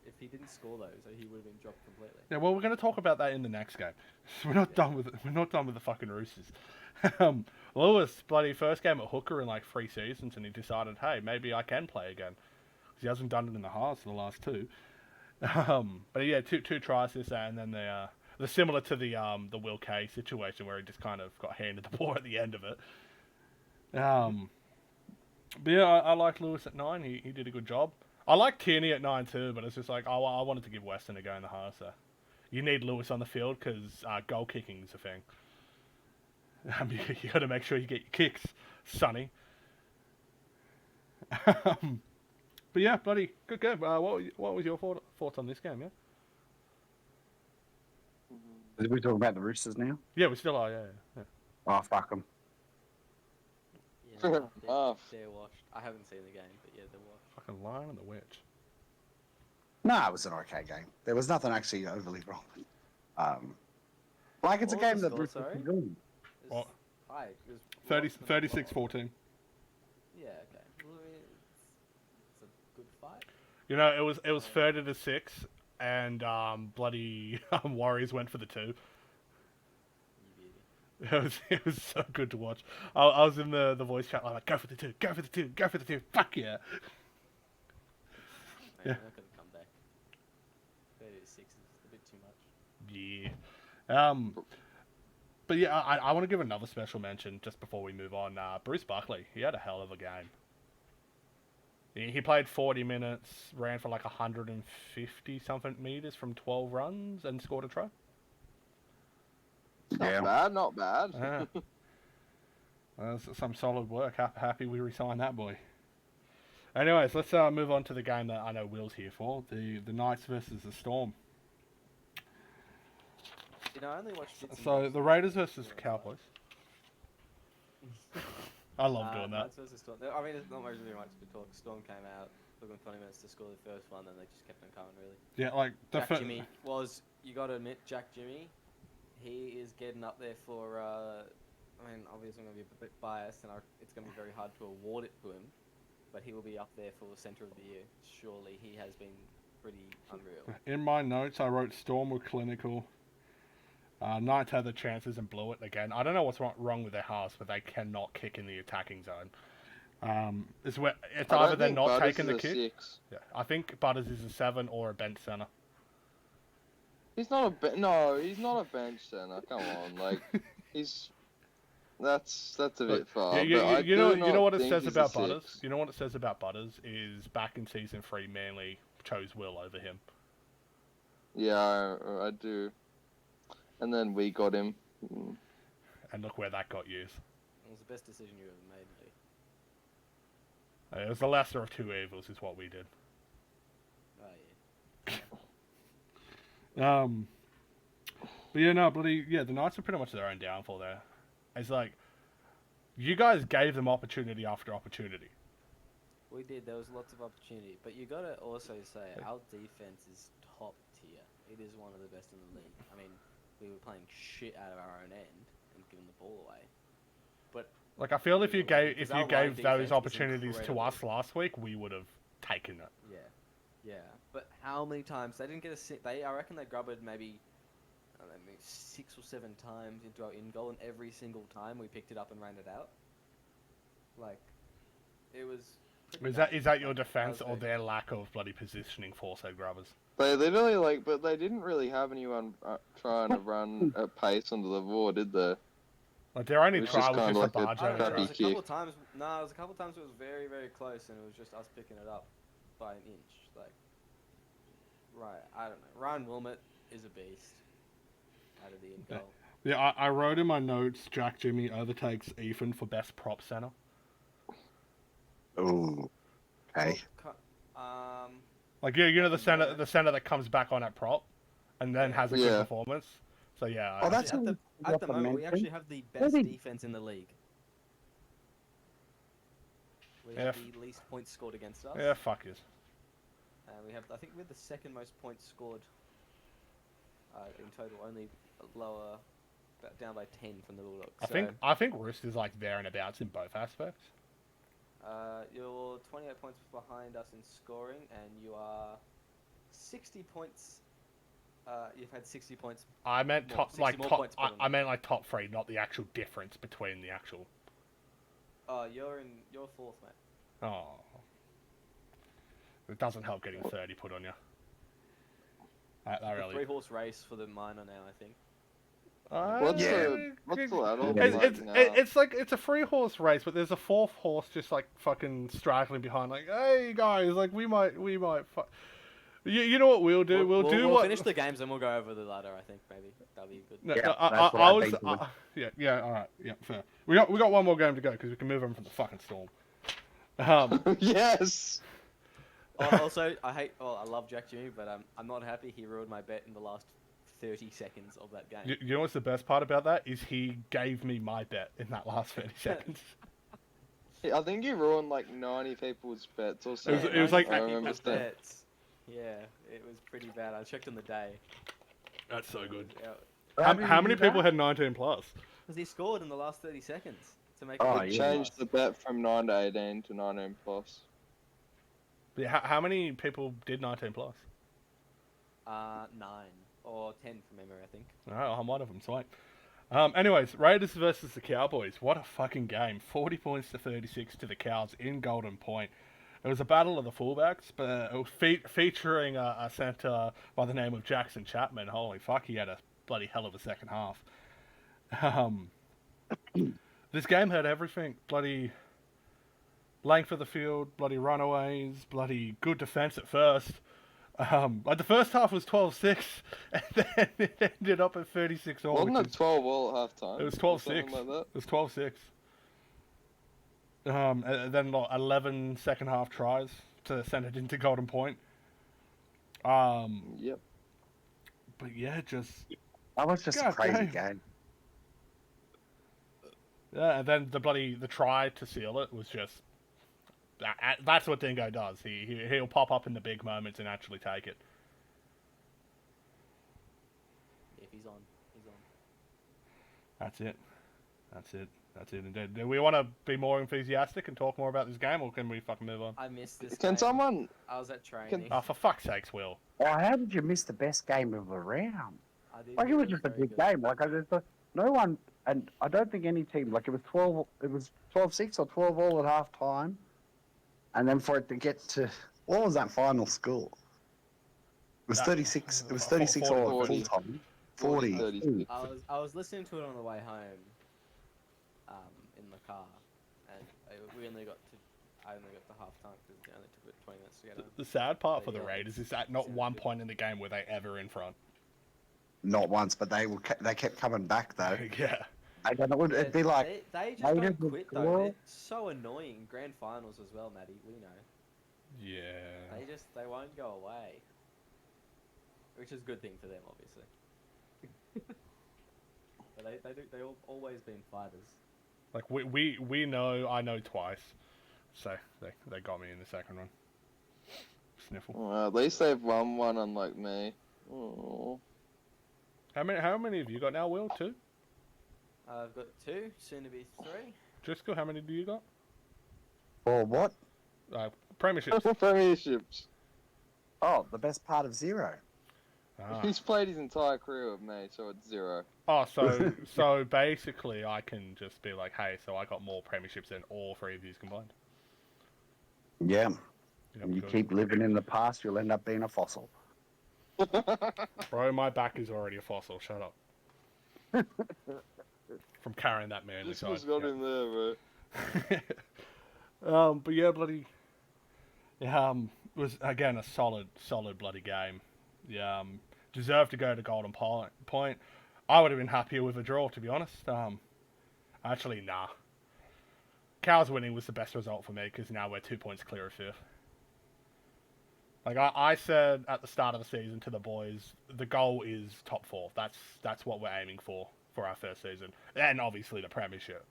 If he didn't score those, he would have been dropped completely. Yeah, well, we're going to talk about that in the next game. We're not done with it. We're not done with the fucking Roosters. Lewis, bloody first game at hooker in like 3 seasons, and he decided, hey, maybe I can play again. 'Cause he hasn't done it in the halves for the last 2. But yeah, two tries this, and then they're similar to the Will Kay situation where he just kind of got handed the ball at the end of it. But yeah, I like Lewis at 9. He did a good job. I like Tierney at 9 too, but it's just like I wanted to give Weston a go in the half. So you need Lewis on the field because goal kicking is a thing. You got to make sure you get your kicks, Sonny. But yeah, buddy, good game. What was your thoughts on this game? Yeah. Are we talking about the Roosters now? Yeah, we still are. Yeah. Oh, fuck them. Yeah, Off. they're washed. I haven't seen the game, but yeah, they're washed. Fucking Lion and the Witch. No, it was an okay game. There was nothing actually overly wrong. Like, it's What a was game the that score, Roosters sorry? can win. It What? was high. It was 30, lost and 36-14. Yeah, okay. Well, I mean, it's a good fight. You know, it was 30-6, and bloody Warriors went for the 2. You beauty. It was so good to watch. I was in the voice chat like, go for the 2, go for the 2, go for the 2. Fuck yeah. Man, Yeah. they're not gonna come back. 36 is a bit too much. Yeah. But yeah, I want to give another special mention just before we move on. Bruce Buckley, he had a hell of a game. He played 40 minutes, ran for like 150 something meters from 12 runs, and scored a try. Not bad. Yeah. That's some solid work. Happy we re-signed that boy. Anyways, let's move on to the game that I know Will's here for. The Knights versus the Storm. You know, I only watched bits and So bobs. the Raiders versus the Cowboys. I love doing that. Knights versus Storm. I mean, there's not much really much to talk. Storm came out, took them 20 minutes to score the first one, and they just kept on coming, really. Yeah, like Jack Jimmy was, you got to admit, Jack Jimmy, he is getting up there for, I mean, obviously I'm going to be a bit biased, and it's going to be very hard to award it to him, but he will be up there for Centre of the Year. Surely he has been pretty unreal. In my notes, I wrote Storm were clinical. Knights had the chances and blew it again. I don't know what's wrong with their halves, but they cannot kick in the attacking zone. It's either they're not taking the kick. 6. Yeah, I think Butters is a 7 or a bench center. He's not a no. He's not a bench center. Come on, like he's. That's a bit far. Yeah, but I you know do not what it think says he's about a 6. Butters. You know what it says about Butters is back in season 3, Manly chose Will over him. Yeah, I do. And then we got him. And look where that got you. It was the best decision you ever made, mate. It was the lesser of 2 evils, is what we did. Oh, yeah. But yeah, no, bloody yeah, the Knights are pretty much their own downfall there. It's like you guys gave them opportunity after opportunity. We did. There was lots of opportunity. But you got to also say, our defense is top tier. It is one of the best in the league. I mean, we were playing shit out of our own end and giving the ball away. But Like I feel if you gave Because our line those defense is opportunities to incredible. us last week, we would have taken it. yeah, yeah. But how many times they didn't get a sit? I reckon they grubbed maybe, I don't know, maybe 6 or 7 times into our in goal, and every single time we picked it up and ran it out. Like, it was. Is that your defense or their lack of bloody positioning for said grubbers? They literally but they didn't really have anyone trying to run at pace onto the ball, did they? Like their only It was try just was kinda just a like a barge I don't know, over. there was crappy a couple kick. of times. No, it was a couple of times it was very, very close, and it was just us picking it up. by an inch. Like, right, I don't know. Ryan Wilmot is a beast out of the in goal. Yeah, I wrote in my notes, Jack Jimmy overtakes Ethan for best prop center. Ooh. Okay. Like, yeah, you know the No. center that comes back on at prop, and then has a good Yeah. performance. So yeah, Oh, I- that's Actually, what at the we moment, we mentioned. actually have the best Maybe- defense in the league. We Yeah, have the least points scored against us. yeah, fuck yes. We have, I think, we're the second most points scored in total, only lower, down by 10 from the Bulldogs. I think Roost is like there and abouts in both aspects. You're 28 points behind us in scoring, and you are 60 points. You've had 60 points. I meant More, top, 60 like more top. points I per meant like top three, not the actual difference between the actual. You're fourth, mate. Oh, it doesn't help getting 30 put on you. That really. 3-horse race for the minor now, I think. What's Yeah. the ladder It's- like now? It's like it's a 3-horse race, but there's a 4th horse just like fucking straggling behind. Like, hey guys, like we might. You know what we'll do? We'll finish the games and we'll go over the ladder. I think maybe that'll be good. No, Yeah, no, that's what I I was. think would- Yeah, all right, yeah, fair. We got one more game to go because we can move on from the fucking storm. Yes. Also, I love Jack Jimmy, but I'm not happy he ruined my bet in the last 30 seconds of that game. You know what's the best part about that is he gave me my bet in that last 30 seconds. I think you ruined like 90 people's bets or something. it was like- I remember people's saying. bets. Yeah, it was pretty bad. I checked on the day. That's so good. Yeah, How many people had 19 plus? because he scored in the last 30 seconds to make Oh, it yeah. Changed the bet from 9 to 18 to 19 plus. Yeah, how many people did 19 plus? 9 or 10 from memory, I think. Oh, I'm one of them, sweet. Anyways, Raiders versus the Cowboys. What a fucking game. 40 points to 36 to the Cows in Golden Point. It was a battle of the fullbacks, but it was featuring a centre by the name of Jackson Chapman. Holy fuck, he had a bloody hell of a second half. This game had everything. Bloody length of the field, bloody runaways, bloody good defence at first. Like the first half was 12-6, and then it ended up at 36 all. Wasn't it 12 all at half time? It was Or 12-6. something like that? It was 12-6. And then like 11 second half tries to send it into Golden Point. Yep. But yeah, just That was just a God crazy damn. game. yeah, and then the try to seal it was just that's what Dingo does. He'll pop up in the big moments and actually take it. If he's on, he's on. That's it. Indeed. Do we want to be more enthusiastic and talk more about this game, or can we fucking move on? I missed this. Can game. someone? I was at training. Oh, for fuck's sakes, Will. Oh, how did you miss the best game of the round? I did Like it was really just a very big good. game. Like no one, and I don't think any team. Like it was 12. It was 12-6 or 12 all at half time, and then for it to get to what was that final score? It was 36. It was 36 all at 40. full time. 40. 36. I was listening to it on the way home, in the car, and I only got to half time because it only took it 20 minutes to get home. The sad part for the Yeah. Raiders is that not Sounds one good. point in the game were they ever in front. Not once, but they kept coming back though. Yeah. I don't know. It'd be like they just Raiders don't would quit though. score. They're so annoying. Grand finals as well, Maddie. We know Yeah. they won't go away, which is a good thing for them, obviously. But they always been fighters. Like we know, I know twice, so they got me in the second one. Sniffle. Well, at least they've won one, unlike me. Oh. How many have you got now, Will? 2? I've got 2, soon to be 3. Driscoll, how many do you got? or what? Premierships. Premierships. Oh, the best part of 0. Ah. He's played his entire career with me, so it's 0. Oh, so basically, I can just be like, hey, so I got more premierships than all 3 of you combined. Yeah. Yep, And you good. keep living in the past, you'll end up being a fossil. Bro, my back is already a fossil. Shut up. From carrying that manly This side. one's got Yeah. him there, bro. But yeah, bloody. was again a solid bloody game. Yeah, deserved to go to Golden Point. I would have been happier with a draw, to be honest. Actually, nah. Cows winning was the best result for me because now we're 2 points clear of fifth. Like I said at the start of the season to the boys, the goal is top 4. That's what we're aiming for our first season, and obviously the premiership.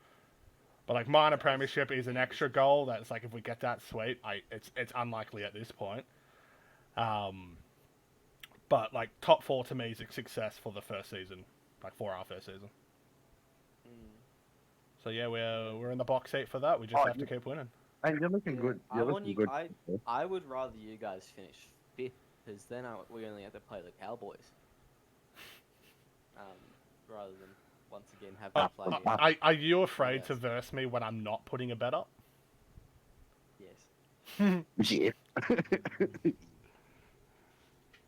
But like minor premiership is an extra goal. That's like if we get that, sweet. It's unlikely at this point. But like top 4 to me is a success for the first season, like for our first season. So yeah, we're in the box seat for that. We just have to keep winning. And you're looking good. You're looking good. I would rather you guys finish 5th, because then we only have to play the Cowboys. Rather than once again have to play. Are you afraid to verse me when I'm not putting a bet up? Yes. Yeah.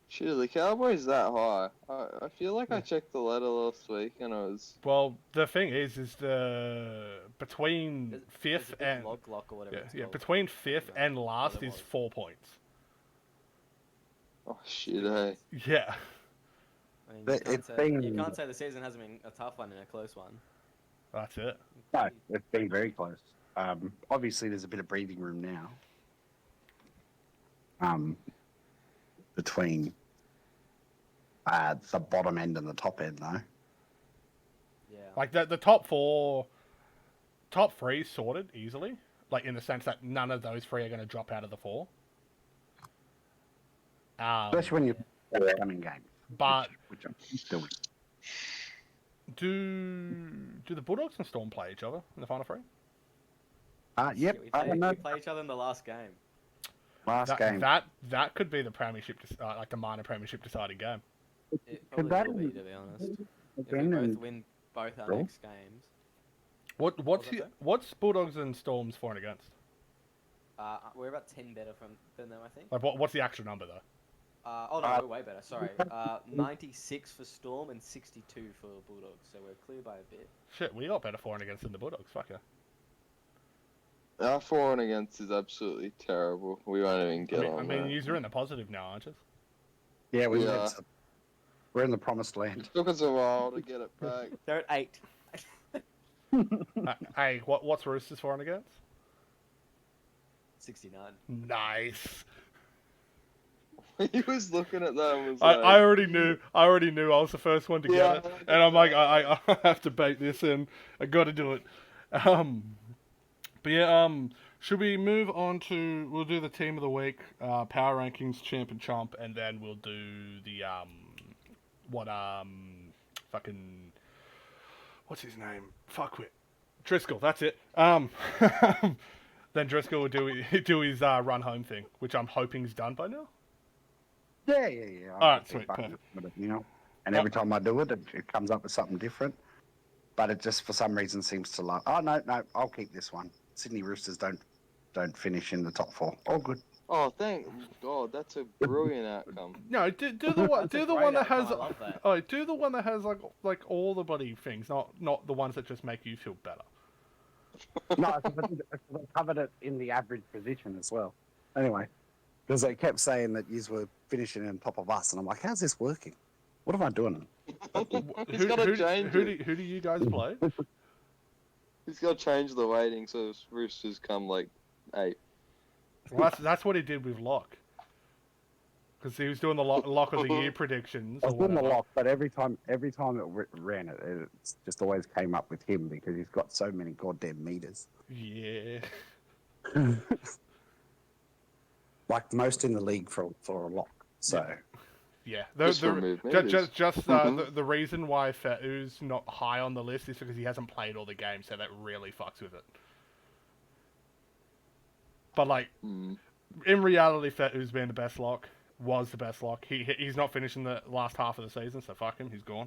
Shit, are the Cowboys that high? I feel like I checked the ladder last week and I was... Well, the thing is between There's fifth a big and lock or whatever it's yeah, called. between fifth No, and last there is was. 4 points. Oh shit, hey. Yeah. I mean, But you can't say the season hasn't been a tough one and a close one. That's it. No, it's been very close. Obviously, there's a bit of breathing room now. Between the bottom end and the top end, though. Yeah. Like the top 3 sorted easily. Like in the sense that none of those 3 are going to drop out of the 4. Especially when you're upcoming games. But which I'm doing. do the Bulldogs and Storm play each other in the final 3? Yep. We play each other in the last game. Last game. That could be the premiership, like the minor premiership deciding game. It probably will be, to be honest. If we both win both our next games. What's Bulldogs and Storms for and against? We're about 10 better than them, I think. Like what's the actual number though? We're way better. Sorry, 96 for Storm and 62 for Bulldogs. So we're clear by a bit. Shit, we got better for and against than the Bulldogs. Fuck yeah. Our for and against is absolutely terrible. We won't even get on I mean, that. you're in the positive now, aren't you? Yeah, we're in the promised land. It took us a while to get it back. They're at 8. Hey, what's Roosters for and against? 69. Nice. He was looking at that and was I like... already knew I was the first one to get it, and I'm like, I have to bait this in. I got to do it. But yeah, should we move on to? We'll do the team of the week, power rankings, champ and chomp, and then we'll do the what's his name? Fuckwit, Driscoll. That's it. Then Driscoll will do his run home thing, which I'm hoping is done by now. Yeah. All right, sweet, perfect. You know, and every time I do it, it comes up with something different. But it just, for some reason, seems to like. Oh no, I'll keep this one. Sydney Roosters don't finish in the top 4. All good. Oh, thank God, that's a brilliant outcome. No, do the one that has. I love that. Oh, do the one that has like all the bloody things, not the ones that just make you feel better. No, I covered it in the average position as well. Anyway, because they kept saying that you were finishing on top of us, and I'm like, how's this working? What am I doing? He's got to change it. Who do you guys play? He's got to change the weighting so Roosters come like 8. Well, that's what he did with Locke. Because he was doing the lock of the year predictions. I was doing the lock, but every time it ran it just always came up with him because he's got so many goddamn meters. Yeah. Like most in the league for a lock. So. Yeah. The reason why Fetu's not high on the list is because he hasn't played all the games, so that really fucks with it. But like, in reality, Fetu's been the best lock. Was the best lock. He's not finishing the last half of the season, so fuck him. He's gone.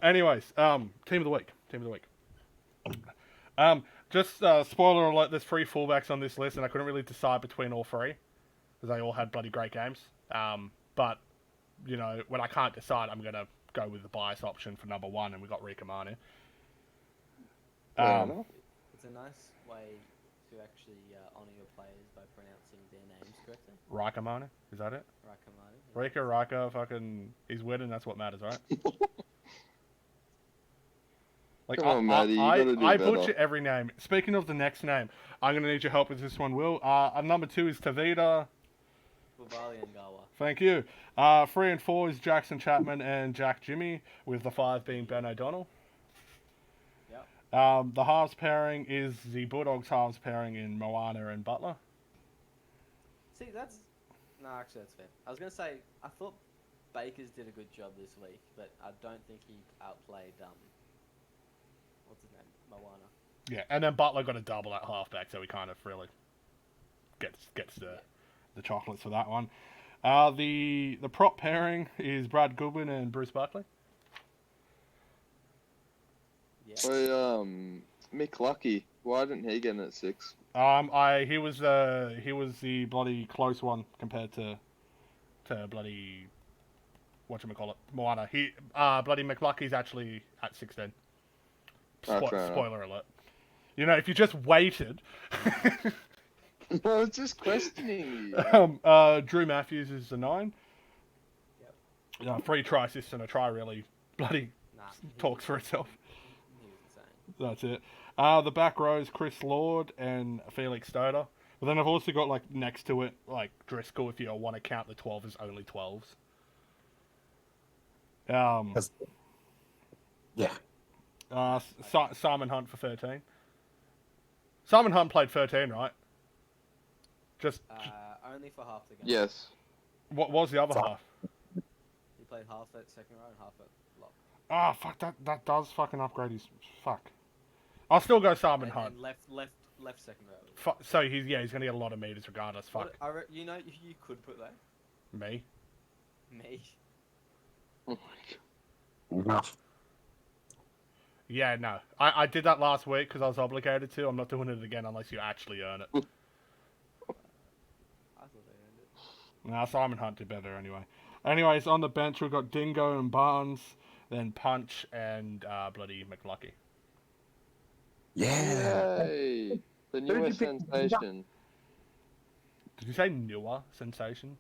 Anyways, team of the week. Just spoiler alert. There's 3 fullbacks on this list, and I couldn't really decide between all 3 because they all had bloody great games. But you know, when I can't decide, I'm gonna go with the bias option for number 1, and we got Rika Manu. It's a nice way to actually honour your players by pronouncing their names correctly. Rakamani, is that it? Rakamani. Rika, fucking, he's winning. That's what matters, right? Like Come on, Matty, you gotta do I better. butcher every name. Speaking of the next name, I'm gonna need your help with this one, Will. Number 2 is Tavita. Bubali and Gawa. Thank you. 3 and 4 is Jackson Chapman and Jack Jimmy, with the 5 being Ben O'Donnell. Yep. The halves pairing is the Bulldogs halves pairing in Moana and Butler. See, that's... No, actually, that's fair. I was going to say, I thought Bakers did a good job this week, but I don't think he outplayed, what's his name? Moana. Yeah, and then Butler got a double at halfback, so he kind of really gets the chocolates for that one. The prop pairing is Brad Goodwin and Bruce Buckley. Yeah. Hey, Mick Lucky, why didn't he get in at 6? He was the bloody close one compared to bloody whatchamacallit, Moana. Bloody McLucky's actually at 16. Fair enough. Spoiler alert. You know, if you just waited. I was just questioning you. Drew Matthews is the 9. Yep. 3 try assists and a try really bloody Nah, talks for itself. He was insane. That's it. The back row is Chris Lord and Felix Stoder. But then I've also got, like, next to it, like, Driscoll, if you want to count the 12 as only 12s. Yeah. Simon Hunt for 13. Simon Hunt played 13, right? Just Only for half the game. Yes. what was the other half? He played half at second row and half at lock. Ah, fuck, that does fucking upgrade his... Fuck. I'll still go Simon Hunt. And left second row. So he's going to get a lot of meters regardless. Fuck. You know, you could put that. Me. Me. Oh my god. Enough. Yeah, no. I did that last week because I was obligated to. I'm not doing it again unless you actually earn it. I thought they earned it. Nah, Simon Hunt did better anyway. Anyways, on the bench we've got Dingo and Barnes, then Punch and bloody McLucky. Yeah. Yay! The did you newest pick? sensation. Did you say newer sensation?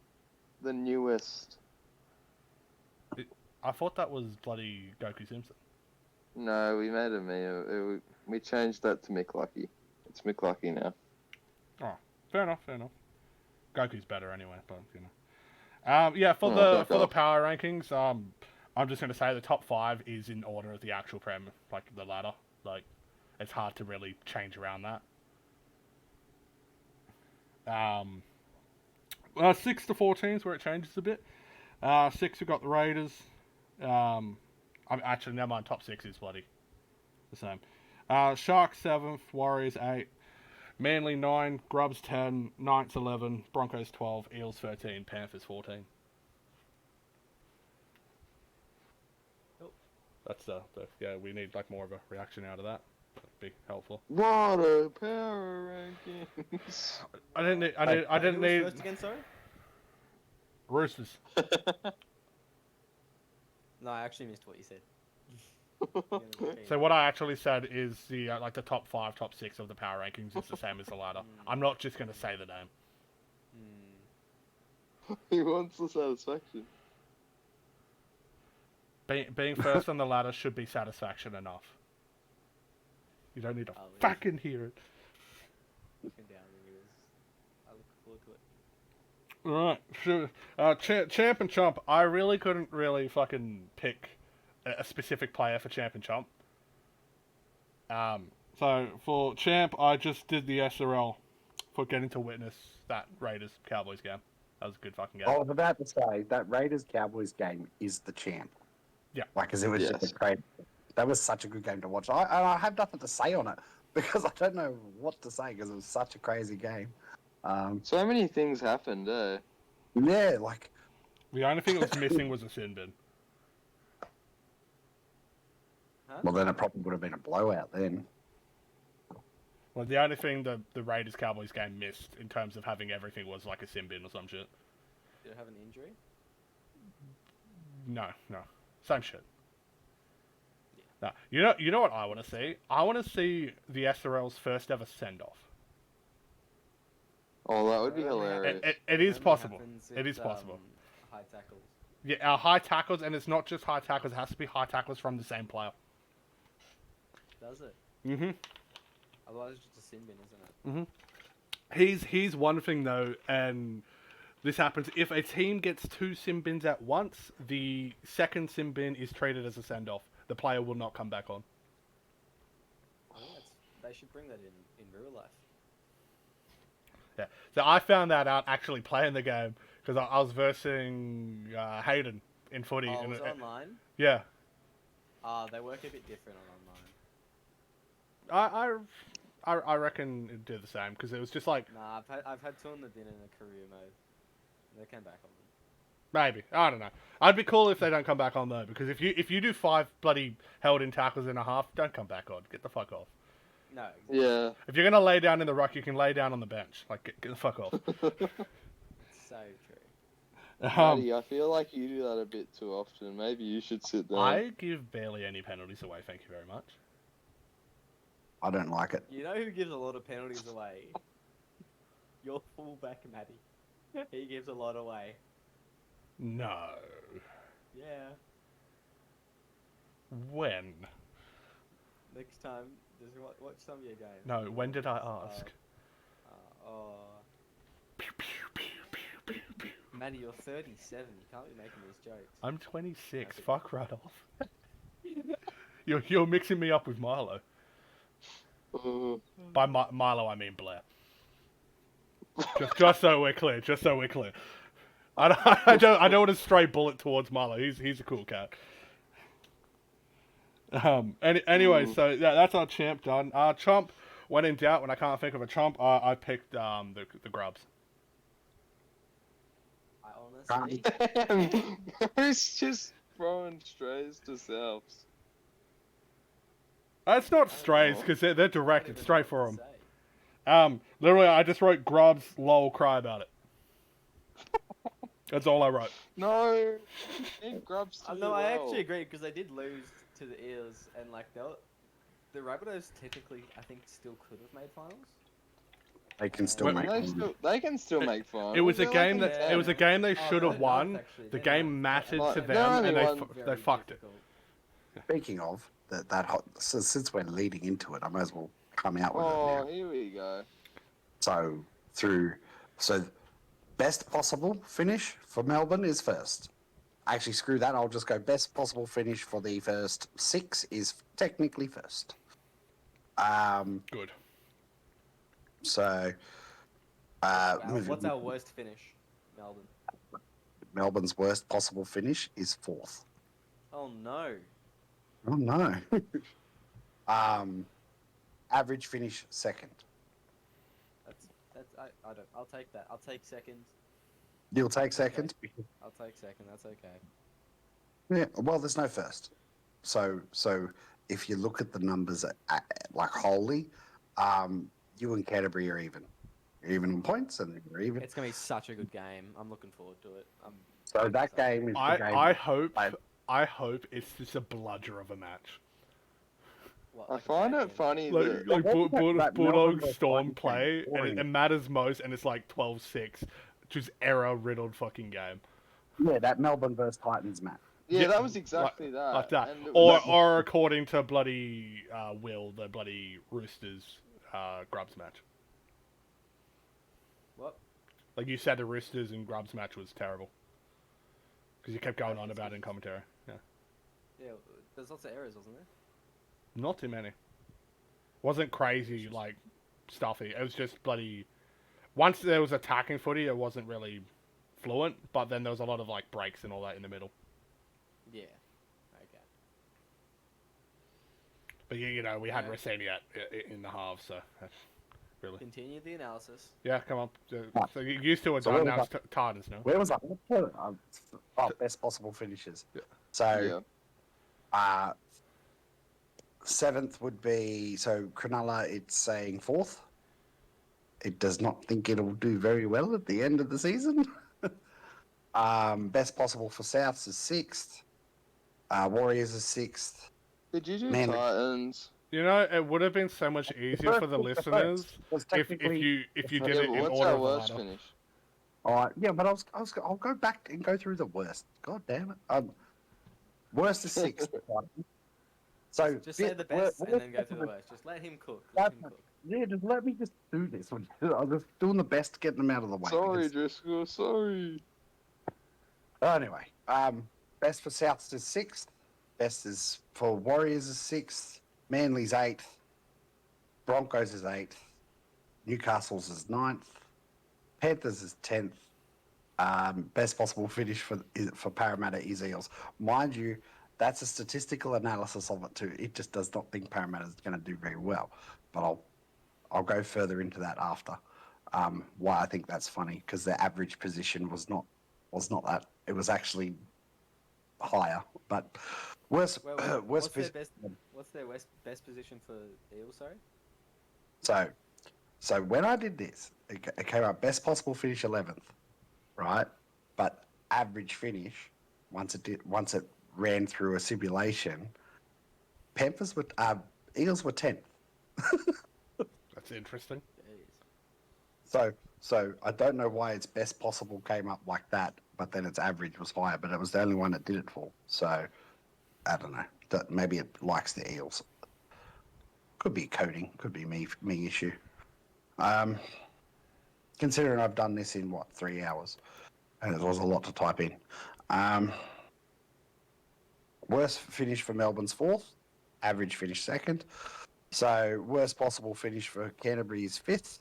The newest. I thought that was bloody Goku Simpson. No, we made him. We changed that to Mick Lucky. It's Mick Lucky now. Oh, fair enough. Goku's better anyway, but you know. Yeah, for fuck the off. power rankings, I'm just gonna say the top 5 is in order of the actual prem, like the ladder. Like, it's hard to really change around that. 6 to 14 is where it changes a bit. 6 we've got the Raiders. Actually, never mind. Top 6 is bloody the same. Sharks 7th, Warriors 8, Manly 9, Grubs 10, Knights 11, Broncos 12, Eels 13, Panthers 14. Cool. That's yeah. We need like more of a reaction out of that. That'd be helpful. What a power rankings! I didn't need. Who was first again, sorry? Roosters. No, I actually missed what you said. So what I actually said is the like the top 5, top 6 of the power rankings is the same as the ladder. I'm not just gonna say the name. He wants the satisfaction. Being first on the ladder should be satisfaction enough. You don't need to I'll leave. fucking hear it. Looking down the meters. I look forward to it. Alright, sure. Champ and Chomp, I really couldn't really fucking pick a specific player for Champ and Chomp. So for Champ, I just did the SRL for getting to witness that Raiders-Cowboys game. That was a good fucking game. I was about to say that Raiders Cowboys game is the champ. Yeah. Like, because it was Yes. just a great. That was such a good game to watch. I have nothing to say on it because I don't know what to say because it was such a crazy game. So many things happened, eh? Yeah, like The only thing that was missing was a sin bin. Huh? well, then it probably would have been a blowout then. Well, the only thing the Raiders-Cowboys game missed in terms of having everything was like a sin bin or some shit. Did it have an injury? No. Same shit. No. You know what I want to see? I want to see the SRL's first ever send-off. Oh, that would be Only happens- hilarious. It is only possible. happens It is with, possible. High tackles. Yeah, our high tackles, and it's not just high tackles. It has to be high tackles from the same player. Does it? Mm-hmm. Otherwise, it's just a sin bin, isn't it? Here's one thing though, and this happens if a team gets 2 sim bins at once. The second sim bin is treated as a send off. The player will not come back on. I think they should bring that in real life. Yeah. So I found that out actually playing the game because I was versing Hayden in footy. Oh, and was it online? Yeah. They work a bit different on online. I reckon it'd do the same because it was just like Nah, I've had 2 on the bin in a career mode. They came back on them. maybe I don't know. I'd be cool if they don't come back on though because if you do 5 bloody held in tackles and a half, don't come back on. Get the fuck off. No. Exactly. Yeah. If you're gonna lay down in the ruck, you can lay down on the bench. Like get the fuck off. It's so true. Matty, I feel like you do that a bit too often. Maybe you should sit down. I give barely any penalties away. Thank you very much. I don't like it. You know who gives a lot of penalties away? Your fullback, Matty. He gives a lot away. No. Yeah. When? Next time, just watch some of your games. No. When did I ask? Pew, pew, pew, pew, pew, pew. Matty, you're 37. You can't be making these jokes. I'm 26. Okay. Fuck right off. You're mixing me up with Milo. By Milo, I mean Blair. Just so we're clear. Just so we're clear. I don't want to stray bullet towards Milo. He's a cool cat. Anyway, so yeah, that's our champ done. Chomp, when in doubt, when I can't think of a chomp, I picked the grubs. I honestly. Damn. It's just throwing strays to selves. It's not strays because they're direct. It's straight for them. Literally, I just wrote grubs. Lol, cry about it. That's all I wrote. No. It grubs to No, I actually agree because they did lose to the Eels, and like the Rabbitohs technically, I think, still could have made finals. They can still Wait, make. They can still make fun. It was a game like that a it was a game they should they're have not won. actually. The They're game not. mattered to They're them, only and one they Very fucked it. difficult. Speaking of that hot, since we're leading into it, I might as well come out with it Oh, now. here we go. So best possible finish for Melbourne is first. Actually, screw that. I'll just go best possible finish for the first 6 is technically first. Good. So What's our worst finish, Melbourne? Melbourne's worst possible finish is 4th. Oh no. Oh no. Average finish 2nd. I don't. I'll take that. I'll take second. You'll take 2nd. I'll take second. That's okay. Yeah. Well, there's no first. So if you look at the numbers like wholly, you and Canterbury are even. You're even on points, and you're even. It's gonna be such a good game. I'm looking forward to it. So that game is the game. I hope it's just a bludger of a match. What, I like a find bad it game? funny Like, that like that Bulldogs Melbourne Storm versus play, Titans game and it matters most, and it's like 12-6. Just error-riddled fucking game. Yeah, that Melbourne versus Titans match. Yeah, that was exactly that. Like that. And it Or was- or according to bloody Will, the bloody Roosters Grubs match. What? Like you said, the Roosters and Grubs match was terrible. Because you kept going on about it in commentary. Yeah. Yeah, there's lots of errors, wasn't there? Not too many. Wasn't crazy, like, stuffy. It was just bloody... Once there was attacking footy, it wasn't really fluent, but then there was a lot of, like, breaks and all that in the middle. Yeah. Okay. But, you know, we had Yeah. Rossini in the halves, so... That's really... Continue the analysis. Yeah, come on. So you're used to it, So done, where now was it's Titans, no? Where was I? Best possible finishes. Yeah. So, 7th would be Cronulla. It's saying 4th. It does not think it'll do very well at the end of the season. Best possible for Souths is 6th. Warriors is 6th. Did you do Man. Titans? You know, it would have been so much easier for the listeners was if technically you the did Yeah, it but in what's order our of the worst ladder. finish? All right, yeah, but I'll go back and go through the worst. God damn it. Worst is 6. Right? So Just say the best and then go to the possible- worst. Just let him cook. Let him cook. Yeah, just let me just do this. I'm just doing the best to get them out of the way. Sorry, because- Driscoll. Sorry. Anyway, best for Souths is 6th. Best is for Warriors is 6th. Manly's 8th. Broncos is 8th. Newcastle's is 9th. Panthers is 10th. Best possible finish for Parramatta is Eels. Mind you, that's a statistical analysis of it too. It just does not think Parramatta is going to do very well. But I'll go further into that after. Why I think that's funny, because their average position was not that. It was actually higher. But worst What's worst their best position for Eels? Sorry. So when I did this, it came up best possible finish 11th, right? But average finish once it ran through a simulation, Eagles were 10th. That's interesting. Jeez. So I don't know why its best possible came up like that, but then its average was higher. But it was the only one it did it for. So I don't know. Maybe it likes the Eels. Could be coding. Could be me issue. Considering I've done this in 3 hours, and it was a lot to type in. Worst finish for Melbourne's 4th, average finish 2nd. So worst possible finish for Canterbury's 5th.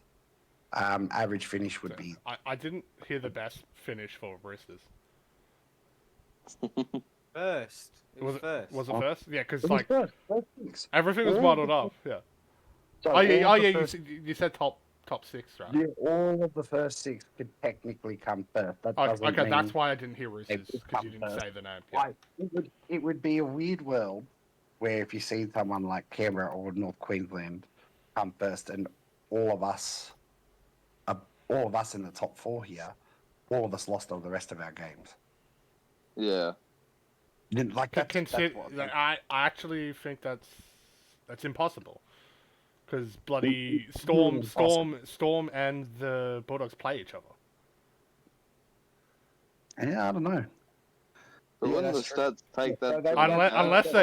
Average finish would be. I didn't hear the best finish for Roosters. First. It was first. Was it Oh. first? Yeah, because It was like first things. everything was All muddled the- up. Yeah. So Oh yeah, all the first- you said top 6, right? Yeah, all of the first 6 could technically come first. That doesn't Okay, mean that's why I didn't hear Roosters, could because you come didn't first. say the name. Yeah. It would be a weird world where if you see someone like Canberra or North Queensland come first, and all of us in the top 4 here, all of us lost all the rest of our games. Yeah. Like that's what, I actually think that's impossible, because bloody It's really impossible. Storm and the Bulldogs play each other. Yeah, I don't know. But Yeah, wouldn't the that's true. stats take Yeah, that? they- to Unless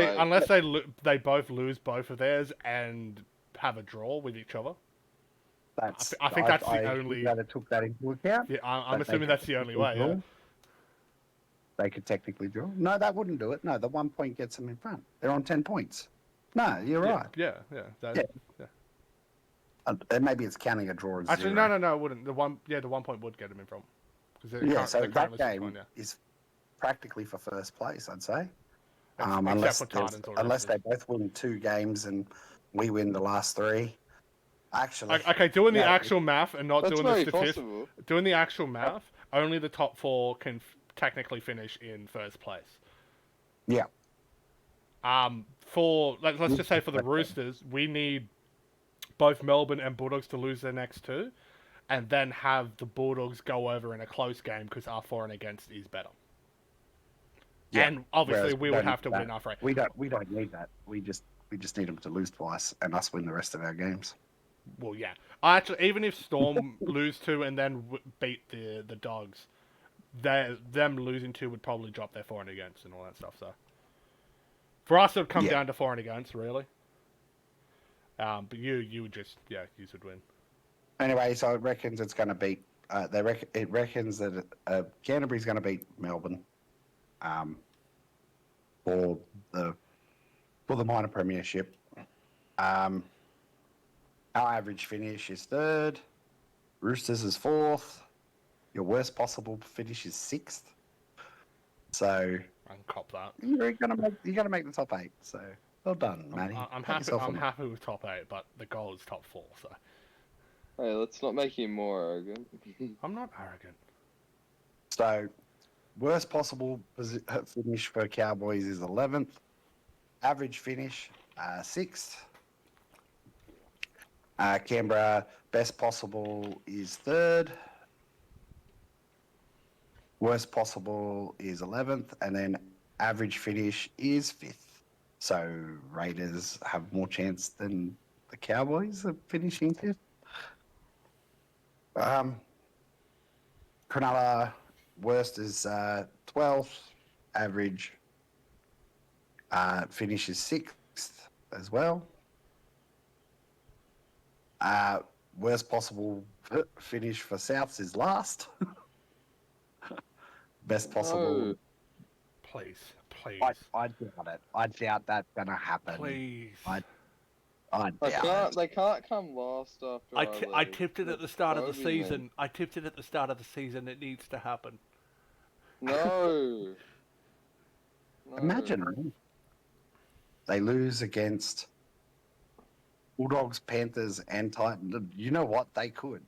account? they both lose both of theirs and have a draw with each other. I think that's the only. That took that into account. Yeah, I'm That they assuming that's the only way. Yeah. They could technically draw. No, that wouldn't do it. No, the 1 point gets them in front. They're on 10 points. No, you're right. Yeah. Yeah. And maybe it's counting a draw as Actually, 0. no, it wouldn't. The 1 point would get them in front. Yeah, so they're that currently game 6-1, yeah. is practically for first place, I'd say. Except for Titans or unless they Roosters. both win 2 games and we win the last 3. Actually, Okay, doing the yeah, actual math and not That's doing the very statistics. possible. Doing the actual math, only the top 4 can technically finish in first place. Yeah. Let's just say for the Roosters, we need both Melbourne and Bulldogs to lose their next 2, and then have the Bulldogs go over in a close game because our for and against is better. Yeah. And obviously, Whereas we don't would have to need win that. our frame. We don't need that. We just need them to lose twice and us win the rest of our games. Well, yeah. Actually, even if Storm lose 2 and then beat the Dogs, them losing 2 would probably drop their for and against and all that stuff. So for us, it would come down to for and against, really. But you would just you would win. Anyway, so it reckons it's going to beat. It reckons that Canterbury's going to beat Melbourne, for the minor premiership. Our average finish is 3rd. Roosters is 4th. Your worst possible finish is 6th. So I can cop that. you're gonna make the top 8. So well done, Matty. I'm Pat yourself on happy with top 8, but the goal is top 4. So Hey, let's not make him more arrogant. I'm not arrogant. So, worst possible finish for Cowboys is 11th. Average finish, 6th. Canberra, best possible is 3rd. Worst possible is 11th. And then average finish is 5th. So Raiders have more chance than the Cowboys of finishing fifth. Cronulla worst is 12th, average finishes 6th as well. Worst possible finish for Souths is last. Best possible. No. Please, please, I doubt it. I doubt that's gonna happen. please. I They doubt can't. it. They can't come last after I leave. tipped it at the That's start of the voting me. season. I tipped it at the start of the season. It needs to happen. No. No. Imagine they lose against Bulldogs, Panthers, and Titans. You know what? They could.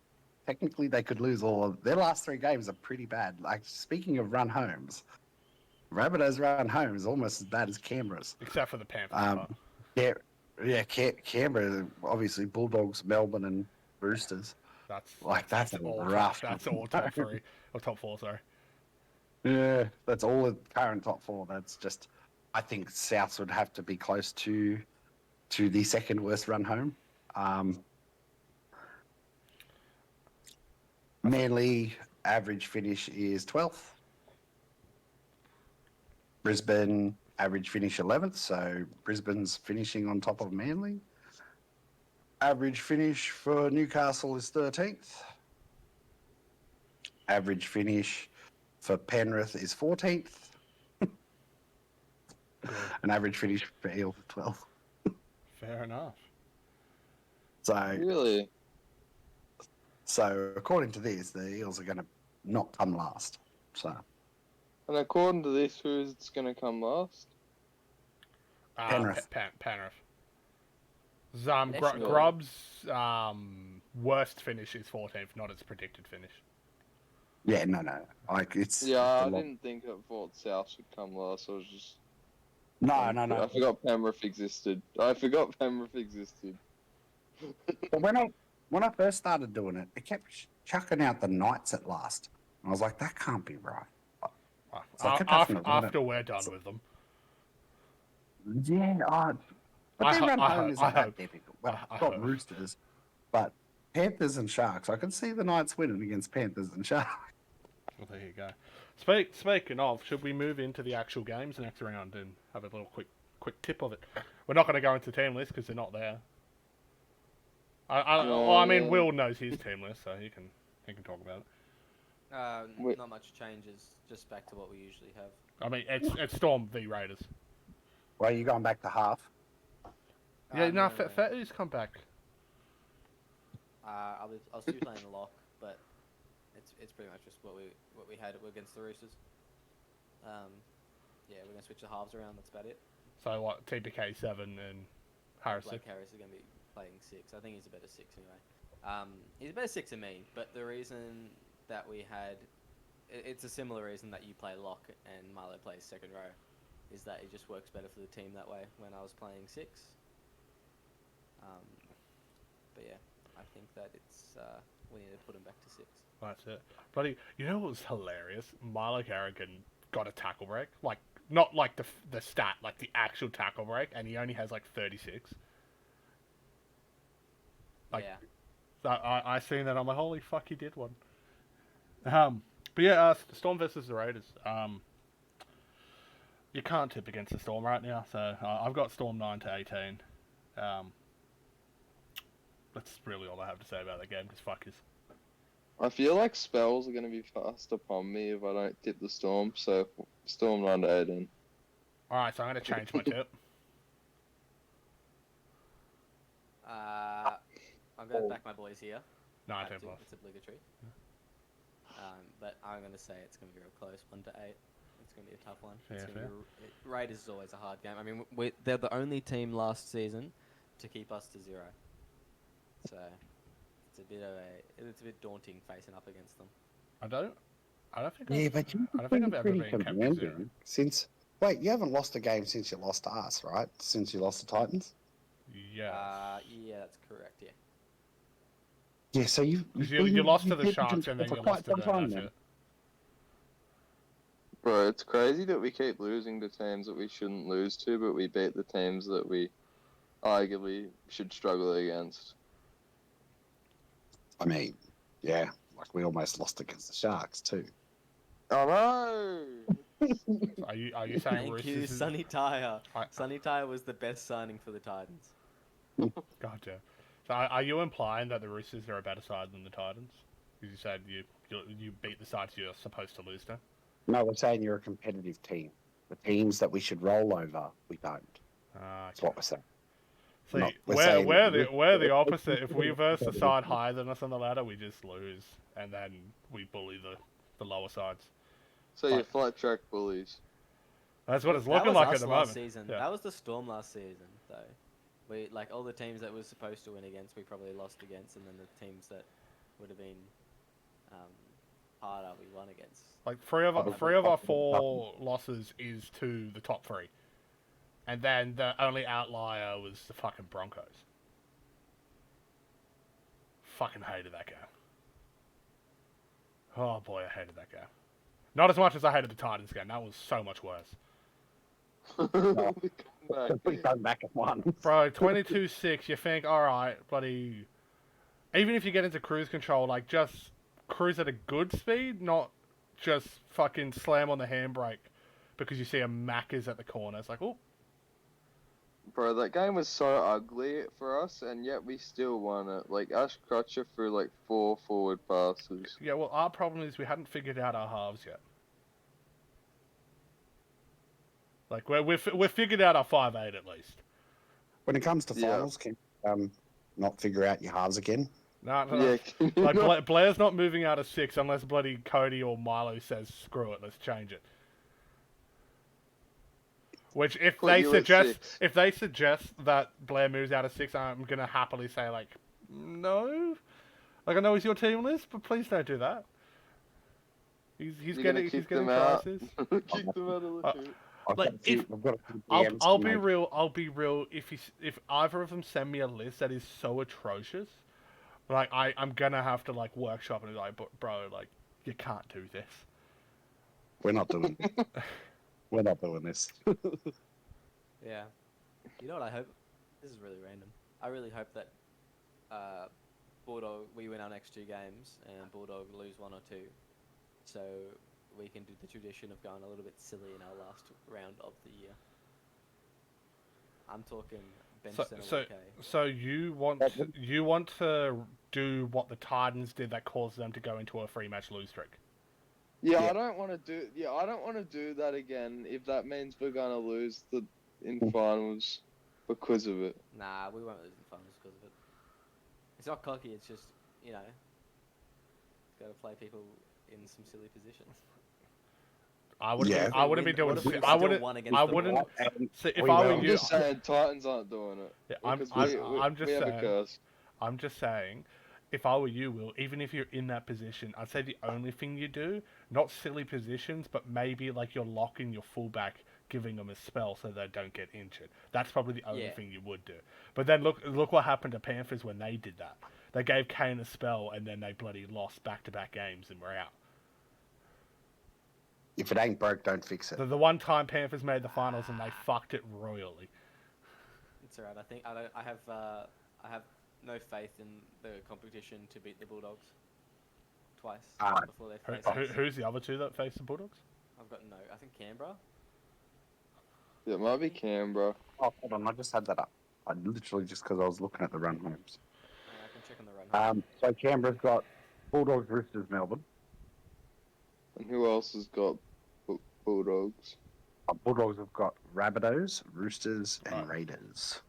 Technically, they could lose all of their last 3 games. Are pretty bad. Like speaking of run homes, Rabbitohs' run home is almost as bad as Canberra's. Except for the Panthers. Canberra, obviously Bulldogs, Melbourne, and Roosters. That's all rough. That's all top 3 or top 4. Sorry. Yeah, that's all the current top 4. That's just, I think Souths would have to be close to the second worst run home. Manly average finish is 12th. Brisbane average finish 11th, so Brisbane's finishing on top of Manly. Average finish for Newcastle is 13th. Average finish for Penrith is 14th. An average finish for Eels is 12th. Fair enough. So Really? So according to this, the Eels are going to not come last. So And according to this, who's going to come last? Penrith. Penrith. National. Grub's worst finish is 14th, not its predicted finish. yeah, no. Like it's Yeah, I it's a lot. didn't think I thought South should come last. I was just. No. I forgot Penrith existed. But when I first started doing it, it kept chucking out the Knights at last. And I was like, that can't be right. So I kept having to run After we're done with them. Yeah, but their run home isn't that hope. difficult. Well, I it's got hope. Roosters, but Panthers and Sharks. I can see the Knights winning against Panthers and Sharks. Well, there you go. Speaking of, should we move into the actual games next round and have a little quick tip of it? We're not going to go into team lists because they're not there. I mean, Will knows his team list, so he can talk about it. Not much changes, just back to what we usually have. I mean, it's Storm v Raiders. Well, you going back to half? Yeah, no, no. Fatu's come back. I'll still be playing the lock, but it's pretty much just what we had against the Roosters. Yeah, we're gonna switch the halves around. That's about it. So what? TPK 7 and Harris. Blake Harris is gonna be playing 6. I think he's a better 6 anyway. He's a better 6 than me, but the reason that we had, it's a similar reason that you play lock and Marlo plays second row, is that it just works better for the team that way when I was playing 6. But yeah, I think that it's we need to put him back to 6. That's it. Bloody, you know what was hilarious? Milo Carrigan got a tackle break. Like, not like the stat, like the actual tackle break, and he only has like 36. Like, Yeah. So I seen that, I'm like, holy fuck, he did one. But yeah, Storm versus the Raiders. You can't tip against the Storm right now, so I've got Storm 9-18. That's really all I have to say about that game, because fuck is. I feel like spells are going to be fast upon me if I don't tip the Storm, so Storm 9-18. Alright, so I'm going to change my tip. I'm going to back my boys here. 19 plus. It's obligatory. But I'm going to say it's going to be real close, 1-8. It's going to be a tough one. Fair. Raiders is always a hard game. I mean, they're the only team last season to keep us to 0. So it's a bit daunting facing up against them. I don't think. Yeah, but I don't think I've ever been kept to 0. Wait, you haven't lost a game since you lost to us, right? Since you lost to Titans. Yeah. Yeah, that's correct. Yeah. Yeah, so you You lost to the Sharks and then you lost to the. Bro, it's crazy that we keep losing to teams that we shouldn't lose to, but we beat the teams that we arguably should struggle against. I mean, yeah, like we almost lost against the Sharks too. Oh no! So are you saying Thank Roosters? you, Sonny Tyre. I- Sonny Tyre was the best signing for the Titans. Gotcha. So are you implying that the Roosters are a better side than the Titans? Because you said you beat the sides you're supposed to lose to. No, we're saying you're a competitive team. The teams that we should roll over, we don't. That's what we're saying. See, No, we're we're the opposite. If we verse the side higher than us on the ladder, we just lose, and then we bully the lower sides. So you're flat track bullies. That's what it's That looking was like us at the last moment. season. Yeah. That was the Storm last season, though. We like all the teams that we're supposed to win against, we probably lost against, and then the teams that would have been harder, we won against. Like three of our 4 losses is to the top 3, and then the only outlier was the fucking Broncos. Fucking hated that game. Oh boy, I hated that game. Not as much as I hated the Titans game. That was so much worse. We come back at one. Bro, 22-6, you think, alright, bloody... Even if you get into cruise control, like, just cruise at a good speed, not just fucking slam on the handbrake because you see a Macca's at the corner. It's like, oh. Bro, that game was so ugly for us, and yet we still won it. Like, Ash Crutcher threw like 4 forward passes. Yeah, well, our problem is we hadn't figured out our halves yet. Like, we've figured out our 5'8" at least. When it comes to Yeah. finals, can you not figure out your halves again? No, Yeah, can you like not- Blair's not moving out of 6 unless bloody Cody or Milo says screw it, let's change it. Which if Put they you at 6. suggest that Blair moves out of 6, I'm gonna happily say like no. Like I know he's your team list, but please don't do that. He's You're getting gonna kick getting them out. crisis. Kick them out of the hoop. Like, if- I've got a few I'll DMs I'll to be make. real. I'll be real. If either of them send me a list that is so atrocious, like I'm gonna have to like workshop and be like, bro, like you can't do this. We're not doing. We're not doing this. Yeah. You know what I hope? This is really random. I really hope that Bulldog, we win our next 2 games, and Bulldog lose 1 or 2. So we can do the tradition of going a little bit silly in our last round of the year. I'm talking bench center okay. So you want to do what the Titans did that caused them to go into a 3-match lose streak? Yeah, Yeah. I don't want to do. Yeah, I don't want to do that again. If that means we're gonna lose in finals because of it. Nah, we won't lose in finals because of it. It's not cocky, it's just, you know, gotta play people in some silly positions. I wouldn't. Yeah. I wouldn't be doing. What if we I still wouldn't. won against I them? wouldn't. And See, if we I were will. I'm you, just saying, Titans aren't doing it. Yeah, Because I'm just we have a saying. curse. I'm just saying, if I were you, Will, even if you're in that position, I'd say the only thing you do, not silly positions, but maybe like you're locking your fullback, giving them a spell so they don't get injured. That's probably the only Yeah. thing you would do. But then look what happened to Panthers when they did that. They gave Kane a spell and then they bloody lost back-to-back games and were out. if it ain't broke, don't fix it. The one time Panthers made the finals and they fucked it royally. It's alright. I think I have no faith in the competition to beat the Bulldogs twice before they face us. Who's the other 2 that faced the Bulldogs? I've got no. I think Canberra. Yeah, it might be Canberra. Oh, hold on, I just had that up. I literally just because I was looking at the run homes. I can check on the run. So Canberra's got Bulldogs, Roosters, Melbourne. And who else has got Bulldogs? Bulldogs have got Rabbitohs, Roosters, and Right. Raiders.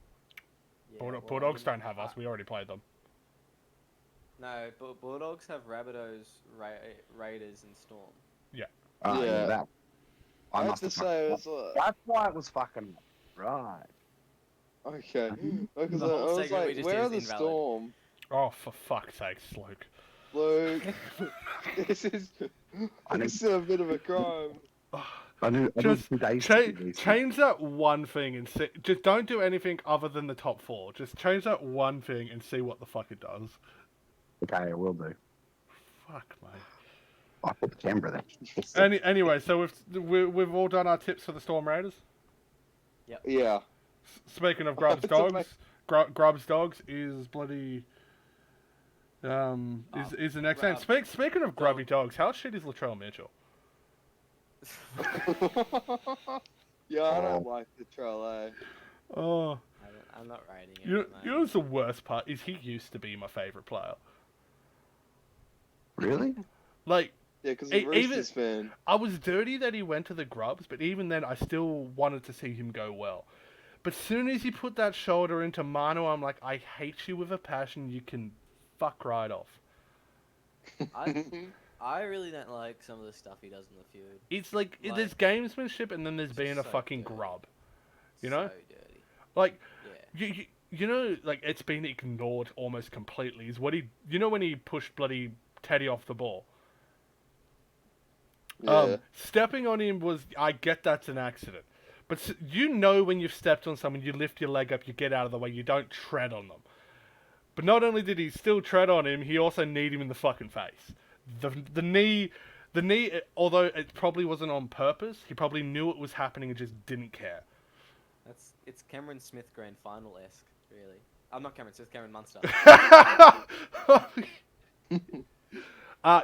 Yeah, Bulldogs don't have us. We already played them. No, Bulldogs have Rabbitohs, Raiders, and Storm. Yeah. That. I have must to have say, fucked it's up. That's why it was fucking right. okay. Because The I whole was segment we like, just where are did the is invalid. Storm? Oh, for fuck's sake, Luke. Luke, this is I this is a bit of a crime. I knew Just 2 days to do these change that one thing and see. Just don't do anything other than the top 4. Just change that one thing and see what the fuck it does. things. Okay, I will do. Fuck, mate. I put Canberra there. Anyway, so we've all done our tips for the Storm Raiders. Yeah. Speaking of Grub's It's dogs, Grub's dogs is bloody is the next name. Speaking of grubby dogs, how shit is Latrell Mitchell? Yeah, I don't like the troll, eh? Oh, I'm not rating it. you know what's the worst part is he used to be my favorite player. Really? Like, Yeah, because I'm a Roosters fan. I was dirty that he went to the Grubs, but even then, I still wanted to see him go well. But soon as he put that shoulder into Manu, I'm like, I hate you with a passion. You can fuck right off. I really don't like some of the stuff he does in the feud. It's like there's gamesmanship, and then there's being a so fucking dirty. grub. You know, So dirty. like Yeah. you know, like it's been ignored almost completely. Is what you know when he pushed bloody Teddy off the ball. Yeah. Stepping on him was, I get that's an accident. But you know when you've stepped on someone, you lift your leg up, you get out of the way, you don't tread on them. But not only did he still tread on him, he also kneed him in the fucking face. The knee, although it probably wasn't on purpose, he probably knew it was happening and just didn't care. It's Cameron Smith grand final-esque, really. I'm not Cameron Smith, Cameron Munster.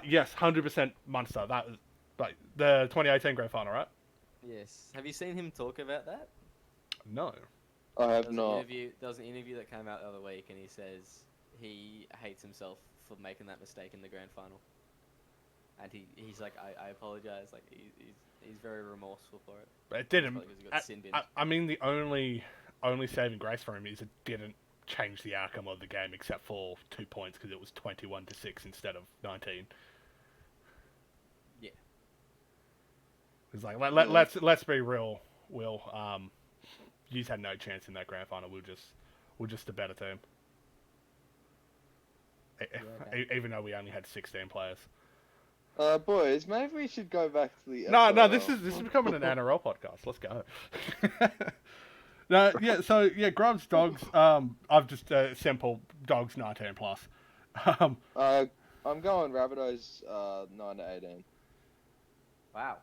Yes, 100% Munster. That was like the 2018 grand final, right? Yes. Have you seen him talk about that? No. I have There not. was an interview that came out the other week, and he says he hates himself for making that mistake in the grand final. And he's like, I apologize. Like he's very remorseful for it. But it didn't. Because he got sin binned. I mean, the only saving grace for him is it didn't change the outcome of the game except for 2 points because it was 21-6 instead of 19. Yeah. It's like let's be real, Will. You had no chance in that grand final. We're just a better team. Even though we only had 16 players. Boys, maybe we should go back to the. No, SRL. this is becoming an NRL podcast. Let's go. No, yeah. So yeah, Grub's dogs. I've just simple dogs 19 plus. I'm going Rabbitohs 9-18. Wow.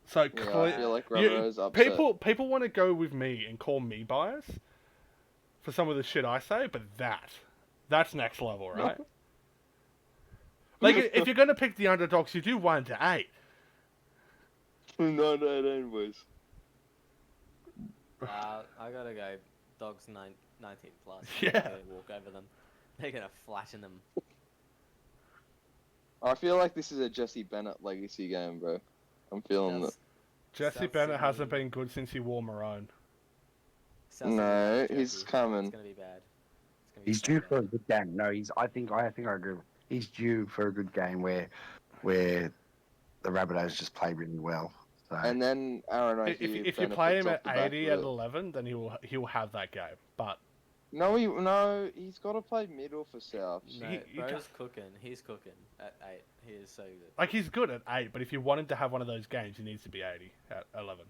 So Yeah, I feel like Rabbitohs upset. people want to go with me and call me biased for some of the shit I say, but that's next level, right? Like if you're gonna pick the underdogs, you do 1-8. 9-18, boys. I gotta go dogs 19 plus. Yeah. I'm gonna walk over them. They're gonna flatten them. I feel like this is a Jesse Bennett legacy game, bro. I'm feeling it. Jesse South Bennett Sydney. hasn't been good since he wore maroon. South No, Sydney, he's Jesse. coming. It's gonna be bad. It's gonna be He's so due bad. for a good game. No, I think I agree. He's due for a good game where the Rabbitohs just play really well. So. And then Aaron O'Hare If you play him benefits at off the back 80 of at it. 11, then he'll have that game. But He's got to play middle for South. No, He bro's can't- cooking. He's cooking at 8. He is so good. like he's good at 8, but if you want him to have one of those games, he needs to be 80 at 11.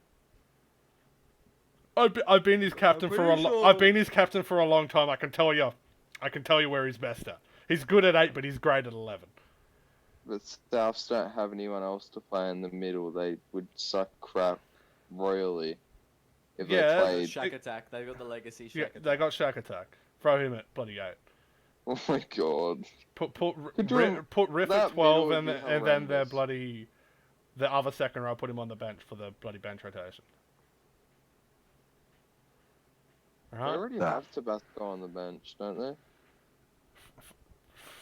I've been his captain for I've been his captain for a long time. I can tell you where he's best at. He's good at 8, but he's great at 11. But Souths don't have anyone else to play in the middle. They would suck crap royally if Yeah, they played. Shack attack. They've got the legacy Yeah, shack attack. they got Shack Attack. Throw him at bloody 8. Oh my god. Put Riff that at 12, middle and would be then horrendous. the other second row put him on the bench for the bloody bench rotation. They Right? already have Tabasco on the bench, don't they?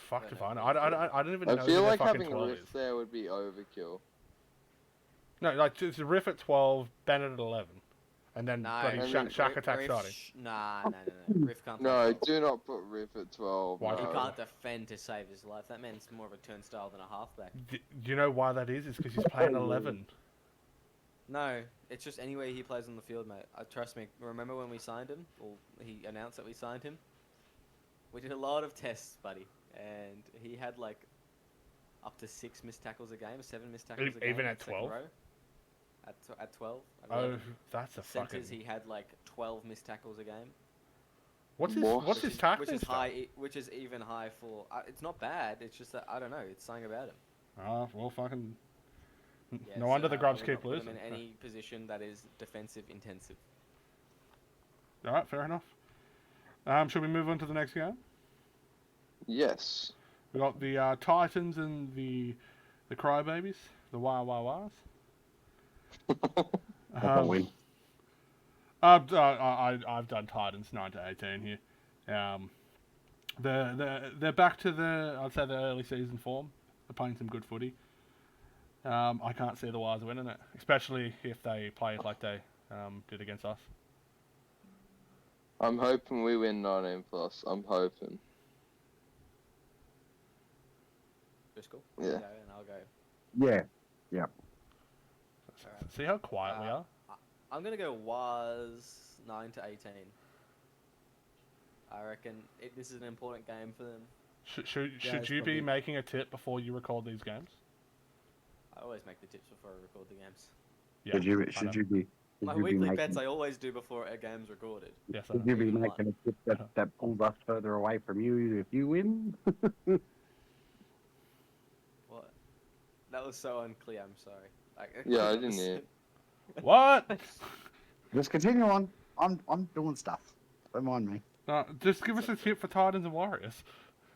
Fuck if I know. I don't even know I feel who like their fucking having 12 Riff is. there would be overkill. No, like it's Riff at 12, Bennett at 11, and then No, bloody I Shack, mean, Shack Attack Riff, starting. no. Riff can't. No, play 12. do not put Riff at 12. Why? He No. can't defend to save his life. That man's more of a turnstile than a halfback. Do you know why that is? It's because he's playing 11. No, it's just any way he plays on the field, mate. Trust me. Remember when we signed him? Or he announced that we signed him? We did a lot of tests, buddy. And he had like up to 6 missed tackles a game, 7 missed tackles a game. Even at second 12? row. At 12? At Oh, 11. that's a fucking. Centers, he had like 12 missed tackles a game. What's What? his tackling Which is style? high. Which is even high for. It's not bad. It's just that I don't know. It's something about him. Well, fucking. Yeah, No wonder the I Grubs would keep not put losing. him in any position that is defensive intensive. All right, fair enough. Should we move on to the next game? Yes. We got the Titans and the Crybabies, the Wah Wah Wahs. I'll win. I've done Titans 9-18 here. They're back to I'd say the early season form. They're playing some good footy. I can't see the Wires winning it, especially if they play it like they did against us. I'm hoping we win 19 plus. I'm hoping. Driscoll? Yeah. You go and I'll go. Yeah. Alright. See how quiet we are? I'm gonna go was 9-18. I reckon this is an important game for them. Should it's you be probably- making a tip before you record these games? I always make the tips before I record the games. Yeah. Should you be? My should you be weekly making- bets I always do before a game's recorded. Yes, I Should know. you be Even making a tip that pulls us further away from you if you win? What? That was so unclear. I'm sorry. Yeah, I didn't hear. What? Just continue on. I'm doing stuff. Don't mind me. Just give us a tip for Titans and Warriors.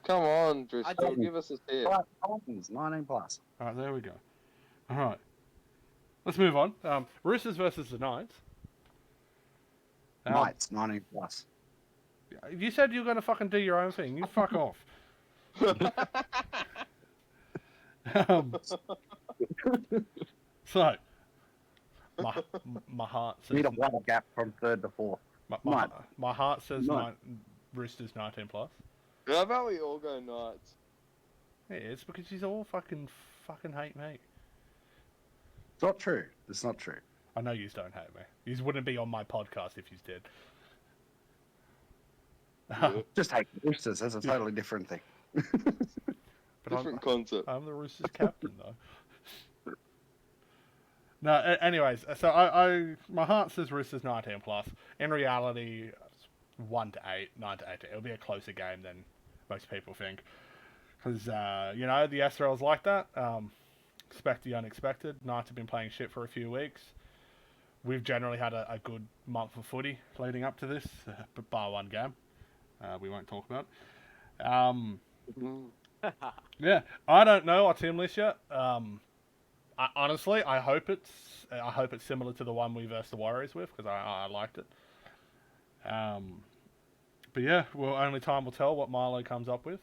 Come on, Driscoll, didn't. give us a tip. All right, Titans, 19 plus. All right, there we go. All right, let's move on. Roosters versus the Knights. Knights, 19 plus. You said you were gonna fucking do your own thing. You fuck off. Um, so, my heart says Need a wider gap from third to fourth. my heart says Knight. Roosters 19 plus. How about we all go Knights? Yeah, it's because you all fucking hate me. It's not true. It's not true. I know you don't hate me. You wouldn't be on my podcast if you did. Yeah. Just hate the Roosters. That's a totally different thing. But Different concept. I'm the Roosters captain, though. No, anyways, so my heart says Roosters 19 plus. In reality, 1-8, 9-18. It'll be a closer game than most people think, because the SRL's like that. Expect the unexpected. Knights have been playing shit for a few weeks. We've generally had a good month of footy leading up to this, but bar one game. We won't talk about. Yeah, I don't know our team list yet. Honestly, I hope it's similar to the one we versed the Warriors with, because I liked it. But yeah, well, only time will tell what Milo comes up with.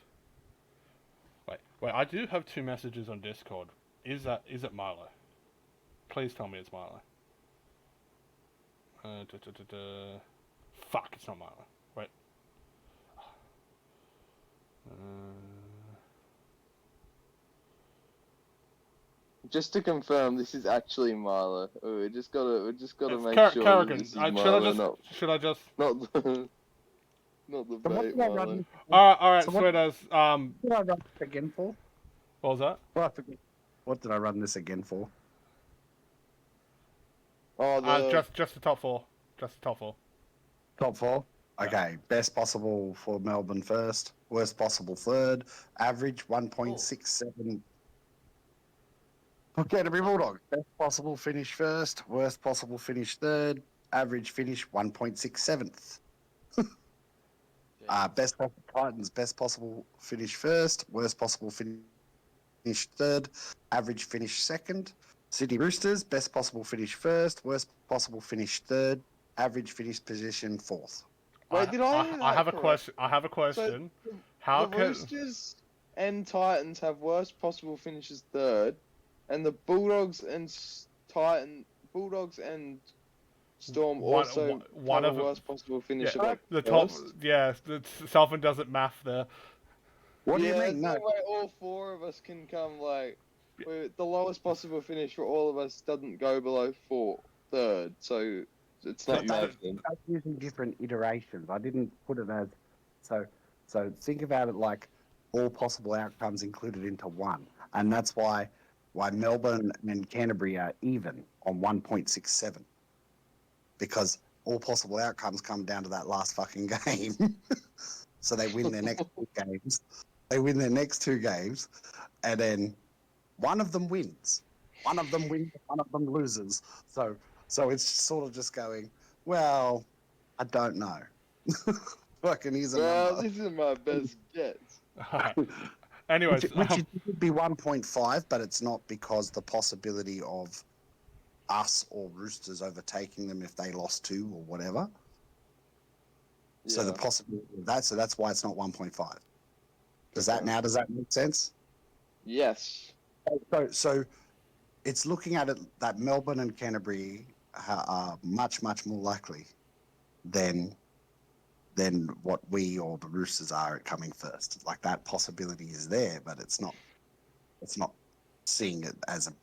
Wait, I do have 2 messages on Discord. Is it Milo? Please tell me it's Milo. Fuck, it's not Milo. Wait. Just to confirm, this is actually Milo. We just gotta It's make sure that Kerrigan. this is Should I just? not the not the So what bait did I Milo. run? All right, So so what- sweetos. What did I run this again for? What was that? Well, I forget. What did I run this again for? Oh, Just the top 4. Just the top 4. Top 4? Okay. Best possible for Melbourne first. Worst possible third. Average 1.67. Okay, to be Bulldog. Best possible finish first. Worst possible finish third. Average finish 1.67th. Best possible Titans. Best possible finish first. Worst possible finish third. Average finish second. Sydney Roosters. Best possible finish first. Worst possible finish third. Average finish position fourth. Wait, did I hear I have a that question. I have a question. How the can Roosters and Titans have worst possible finishes third, and the Bulldogs and Bulldogs and Storm also one have of a worst possible finish yeah, at like the top? first? Yeah, Sullivan doesn't math there. What do you Yeah, mean? so No. way all 4 of us can come like the lowest possible finish for all of us doesn't go below third, so it's not So- math then. I'm using different iterations. I didn't put it as so. Think about it like all possible outcomes included into one, and that's why Melbourne and Canterbury are even on 1.67, because all possible outcomes come down to that last fucking game. So they win their next 2 games. They win their next 2 games, and then one of them wins. One of them wins, one of them loses. So it's sort of just going, well, I don't know. Fucking here's a Well, number. this is my best guess. Alright. Anyways, Which would be 1.5, but it's not because the possibility of us or Roosters overtaking them if they lost 2 or whatever. So the Yeah. possibility of that, so that's why it's not 1.5. Does Okay. that make sense? Yes. So it's looking at it that Melbourne and Canterbury are much more likely than what we or the Roosters are at coming first. Like that possibility is there, but it's not seeing it as a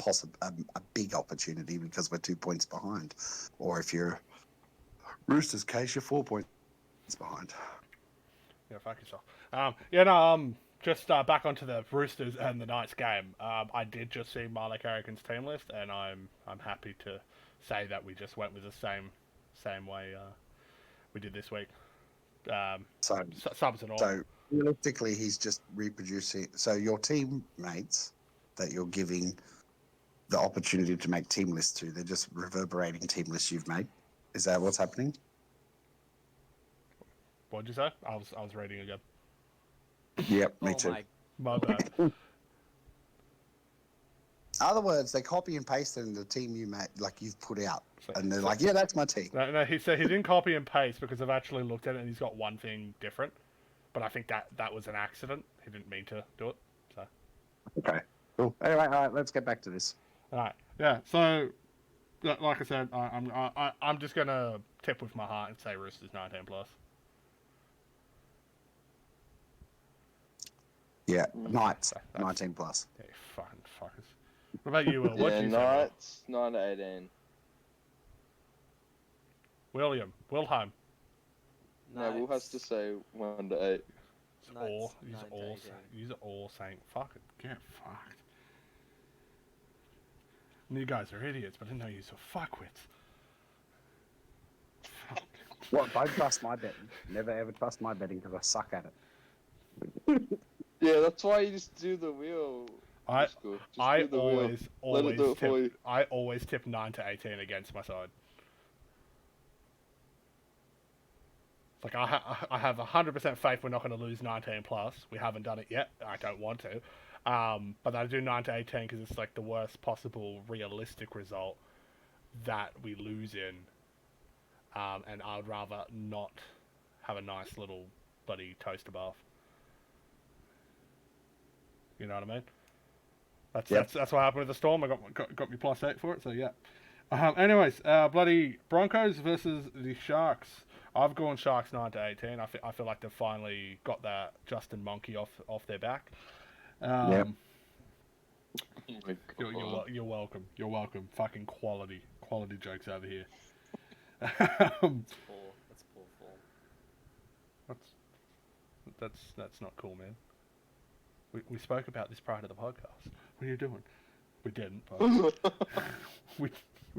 big opportunity because we're 2 points behind, or if you're Roosters case, you're 4 points behind. yeah, fuck yourself. Just back onto the Roosters and the Knights game. I did just see Marley Carrigan's team list, and I'm happy to say that we just went with the same way we did this week. So Subs and all. So realistically, he's just reproducing. So your teammates that you're giving the opportunity to make team lists to, they're just reverberating team lists you've made. Is that what's happening? What'd you say? I was reading again. Yep, me Oh too. my. My bad. Other words, they copy and paste it in the team you made, like you've put out, and they're So- like, "Yeah, that's my team." No, he said he didn't copy and paste because I've actually looked at it and he's got one thing different. But I think that was an accident. He didn't mean to do it. So. Okay, cool. Anyway, all right, let's get back to this. All right. Yeah. So, like I said, I'm just gonna tip with my heart and say Roosters 19 plus. Yeah, Mm. Knights, That's- 19 plus. Yeah, you fucking fuckers. What about you, Will? Yeah, What'd you say, Will? Knights 9 to 18. William, Wilhelm. No, Will has to say 1 to 8. Knights, You're 9 to all 18. saying, you're all saying, fuck it, get fucked. And you guys are idiots, but I didn't know you were fuckwits. Fuck. Well, don't trust my betting. Never ever trust my betting because I suck at it. Yeah, that's why you just do the wheel. I Just I do the wheel. Let it do it for you. I always tip 9 to 18 against my side. Like I have 100% faith we're not going to lose 19 plus. We haven't done it yet. I don't want to. But I do 9 to 18 because it's like the worst possible realistic result that we lose in. And I would rather not have a nice little bloody toaster bath. You know what I mean? That's what happened with the Storm. I got me +8 for it. So yeah. Anyways, bloody Broncos versus the Sharks. I've gone Sharks 9 to 18. I feel like they've finally got that Justin Monkey off their back. Yep. Oh my God. You're welcome. You're welcome. Fucking quality jokes over here. That's poor. That's poor form. That's not cool, man. We spoke about this prior to the podcast. What are you doing? We didn't, but we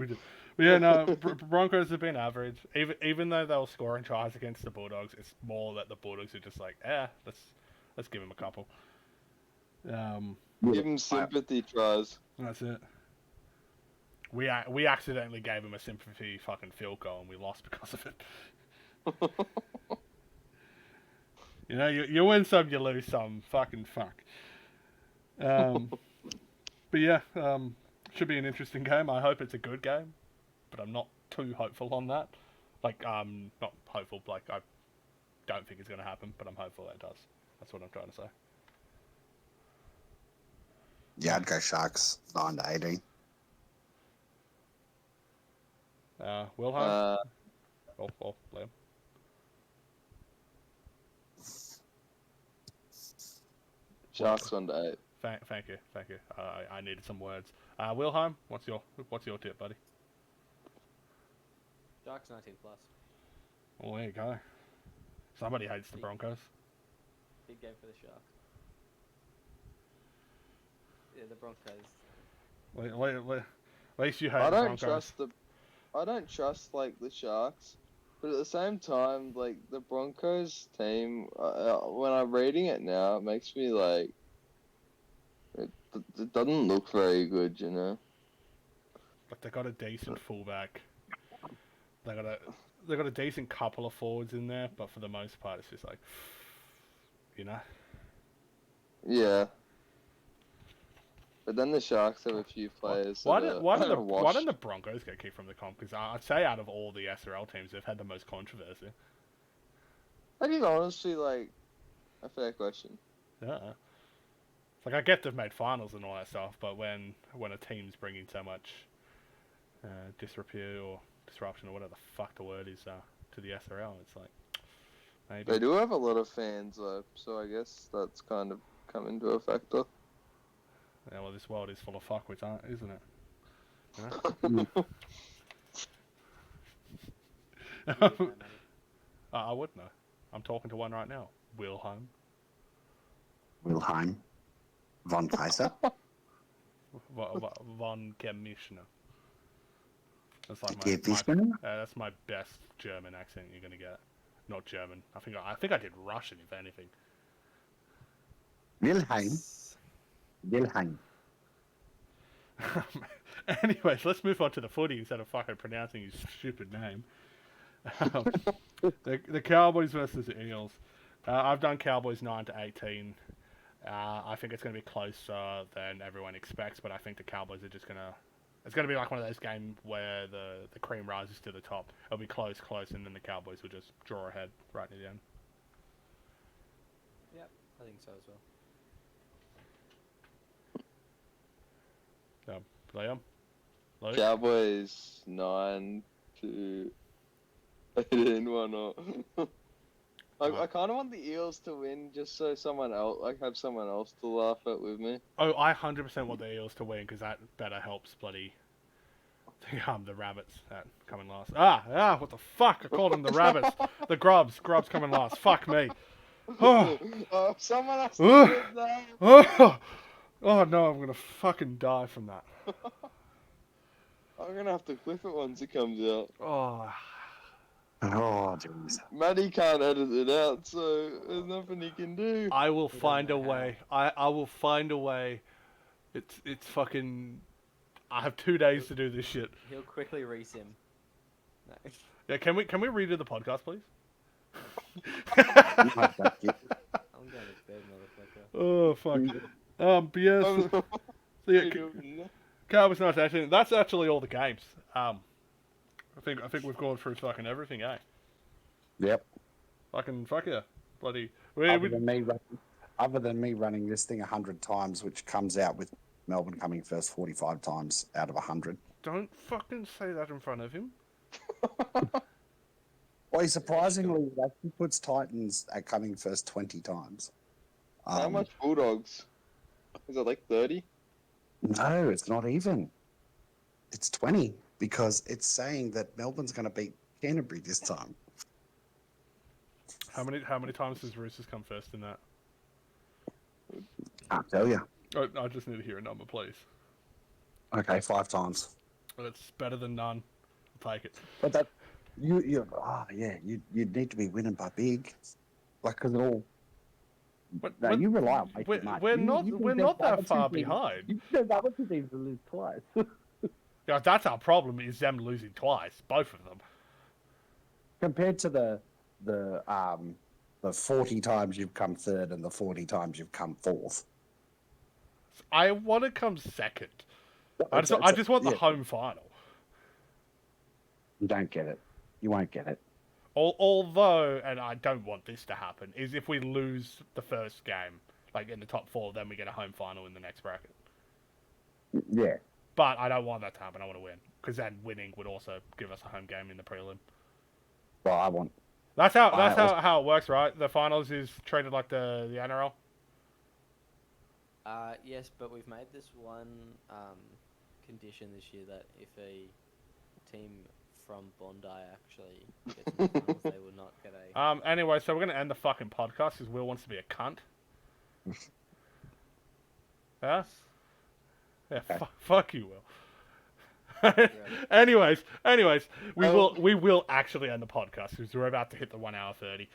did. But yeah, no. Broncos have been average. Even though they were scoring tries against the Bulldogs, it's more that the Bulldogs are just like, let's give them a couple. Give him sympathy tries. That's it. We accidentally gave them a sympathy fucking field goal and we lost because of it. You know, you win some, you lose some. Fucking fuck. But yeah, should be an interesting game. I hope it's a good game, but I'm not too hopeful on that. Like, not hopeful. Like, I don't think it's going to happen, but I'm hopeful it does. That's what I'm trying to say. Yeah, I'd go Sharks 9 to 18. Wilhelm? Liam. Sharks 1 to 8. Thank you. I needed some words. Wilhelm, what's your tip, buddy? Sharks 19 plus. Well, there you go. Somebody hates the Broncos. Big game for the Sharks. Yeah, the Broncos. At least you hate I the don't Broncos. trust like the Sharks, but at the same time, like the Broncos team, when I'm reading it now, it makes me like it doesn't look very good, you know. Like they got a decent fullback. They got a decent couple of forwards in there, but for the most part, it's just like, you know. Yeah. But then the Sharks have a few players Why that why washed. didn't the Broncos get kicked from the comp? Because I'd say out of all the SRL teams, they've had the most controversy. That is honestly like a fair question. Yeah. Like I get they've made finals and all that stuff, but when a team's bringing so much disrepute or disruption or whatever the fuck the word is to the SRL, it's like maybe. They do have a lot of fans though, so I guess that's kind of come into a factor. Yeah, well, this world is full of fuckwits, isn't it? You would know, mate. I would know. I'm talking to one right now. Wilhelm. Wilhelm von Kaiser. Von Commissioner. That's like that's my best German accent you're gonna get. Not German. I think I did Russian, if anything. Wilhelm. Anyways, let's move on to the footy instead of fucking pronouncing his stupid name. The Cowboys versus the Eels. I've done Cowboys 9-18. I think it's going to be closer than everyone expects, but I think the Cowboys are just going to... It's going to be like one of those games where the cream rises to the top. It'll be close, and then the Cowboys will just draw ahead right near the end. Yep, I think so as well. Liam? Luke? Cowboys 9-18. Why not? I kind of want the Eels to win, just so someone else, have someone else to laugh at with me. Oh, I 100% want the Eels to win because that better helps bloody the Rabbits that coming last. What the fuck? I called them the Rabbits. The Grubs coming last. Fuck me. Oh, Someone has to win that. oh no, I'm gonna fucking die from that. I'm gonna have to clip it once it comes out. Oh. Oh, jeez. Maddie can't edit it out, so there's nothing he can do. I will find a way. I will find a way. It's fucking... I have 2 days to do this shit. He'll quickly resim. No. Yeah, can we redo the podcast, please? I'm going to bed, motherfucker. Oh, fuck. But yeah, so yeah, Cowboys 9-18. That's actually all the games. I think we've gone through fucking everything, eh? Yep. Fucking fuck yeah, bloody. Other than me running this thing 100 times, which comes out with Melbourne coming first 45 times out of 100. Don't fucking say that in front of him. Well, surprisingly, that puts Titans at coming first 20 times. How much Bulldogs? Is it like 30? No, it's not even. It's 20 because it's saying that Melbourne's going to beat Canterbury this time. How many times has Roosters come first in that? Can't tell you. Oh, I just need to hear a number, please. Okay, 5 times. Well, it's better than none. I'll take it. But that you'd need to be winning by big, like because it all. But you rely on way too much. We're not that far behind. You said the other two teams to lose twice. Yeah, that's our problem. Is them losing twice, both of them. Compared to the 40 times you've come third and the 40 times you've come fourth. I want to come second. I just want the home final. You don't get it. You won't get it. Although, and I don't want this to happen, is if we lose the first game, like in the top 4, then we get a home final in the next bracket. Yeah. But I don't want that to happen. I want to win. Because then winning would also give us a home game in the prelim. Well, I want... That's how it works, right? The finals is treated like the NRL? Yes, but we've made this one condition this year that if a team from Bondi actually gets in the finals, they will not get a... Anyway, so we're going to end the fucking podcast because Will wants to be a cunt. Yeah? Yeah, fuck you, Will. anyways, we will actually end the podcast because we're about to hit the 1 hour 30.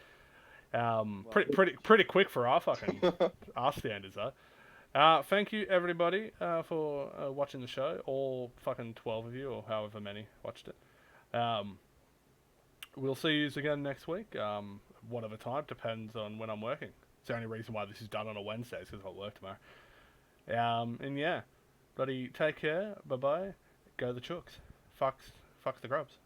Pretty quick for our fucking our standards though. Thank you everybody for watching the show. All fucking 12 of you, or however many watched it. We'll see you again next week. Whatever time, depends on when I'm working. It's the only reason why this is done on a Wednesday is because I'll work tomorrow. And yeah, bloody take care. Bye bye. Go the Chooks. Fucks the grubs.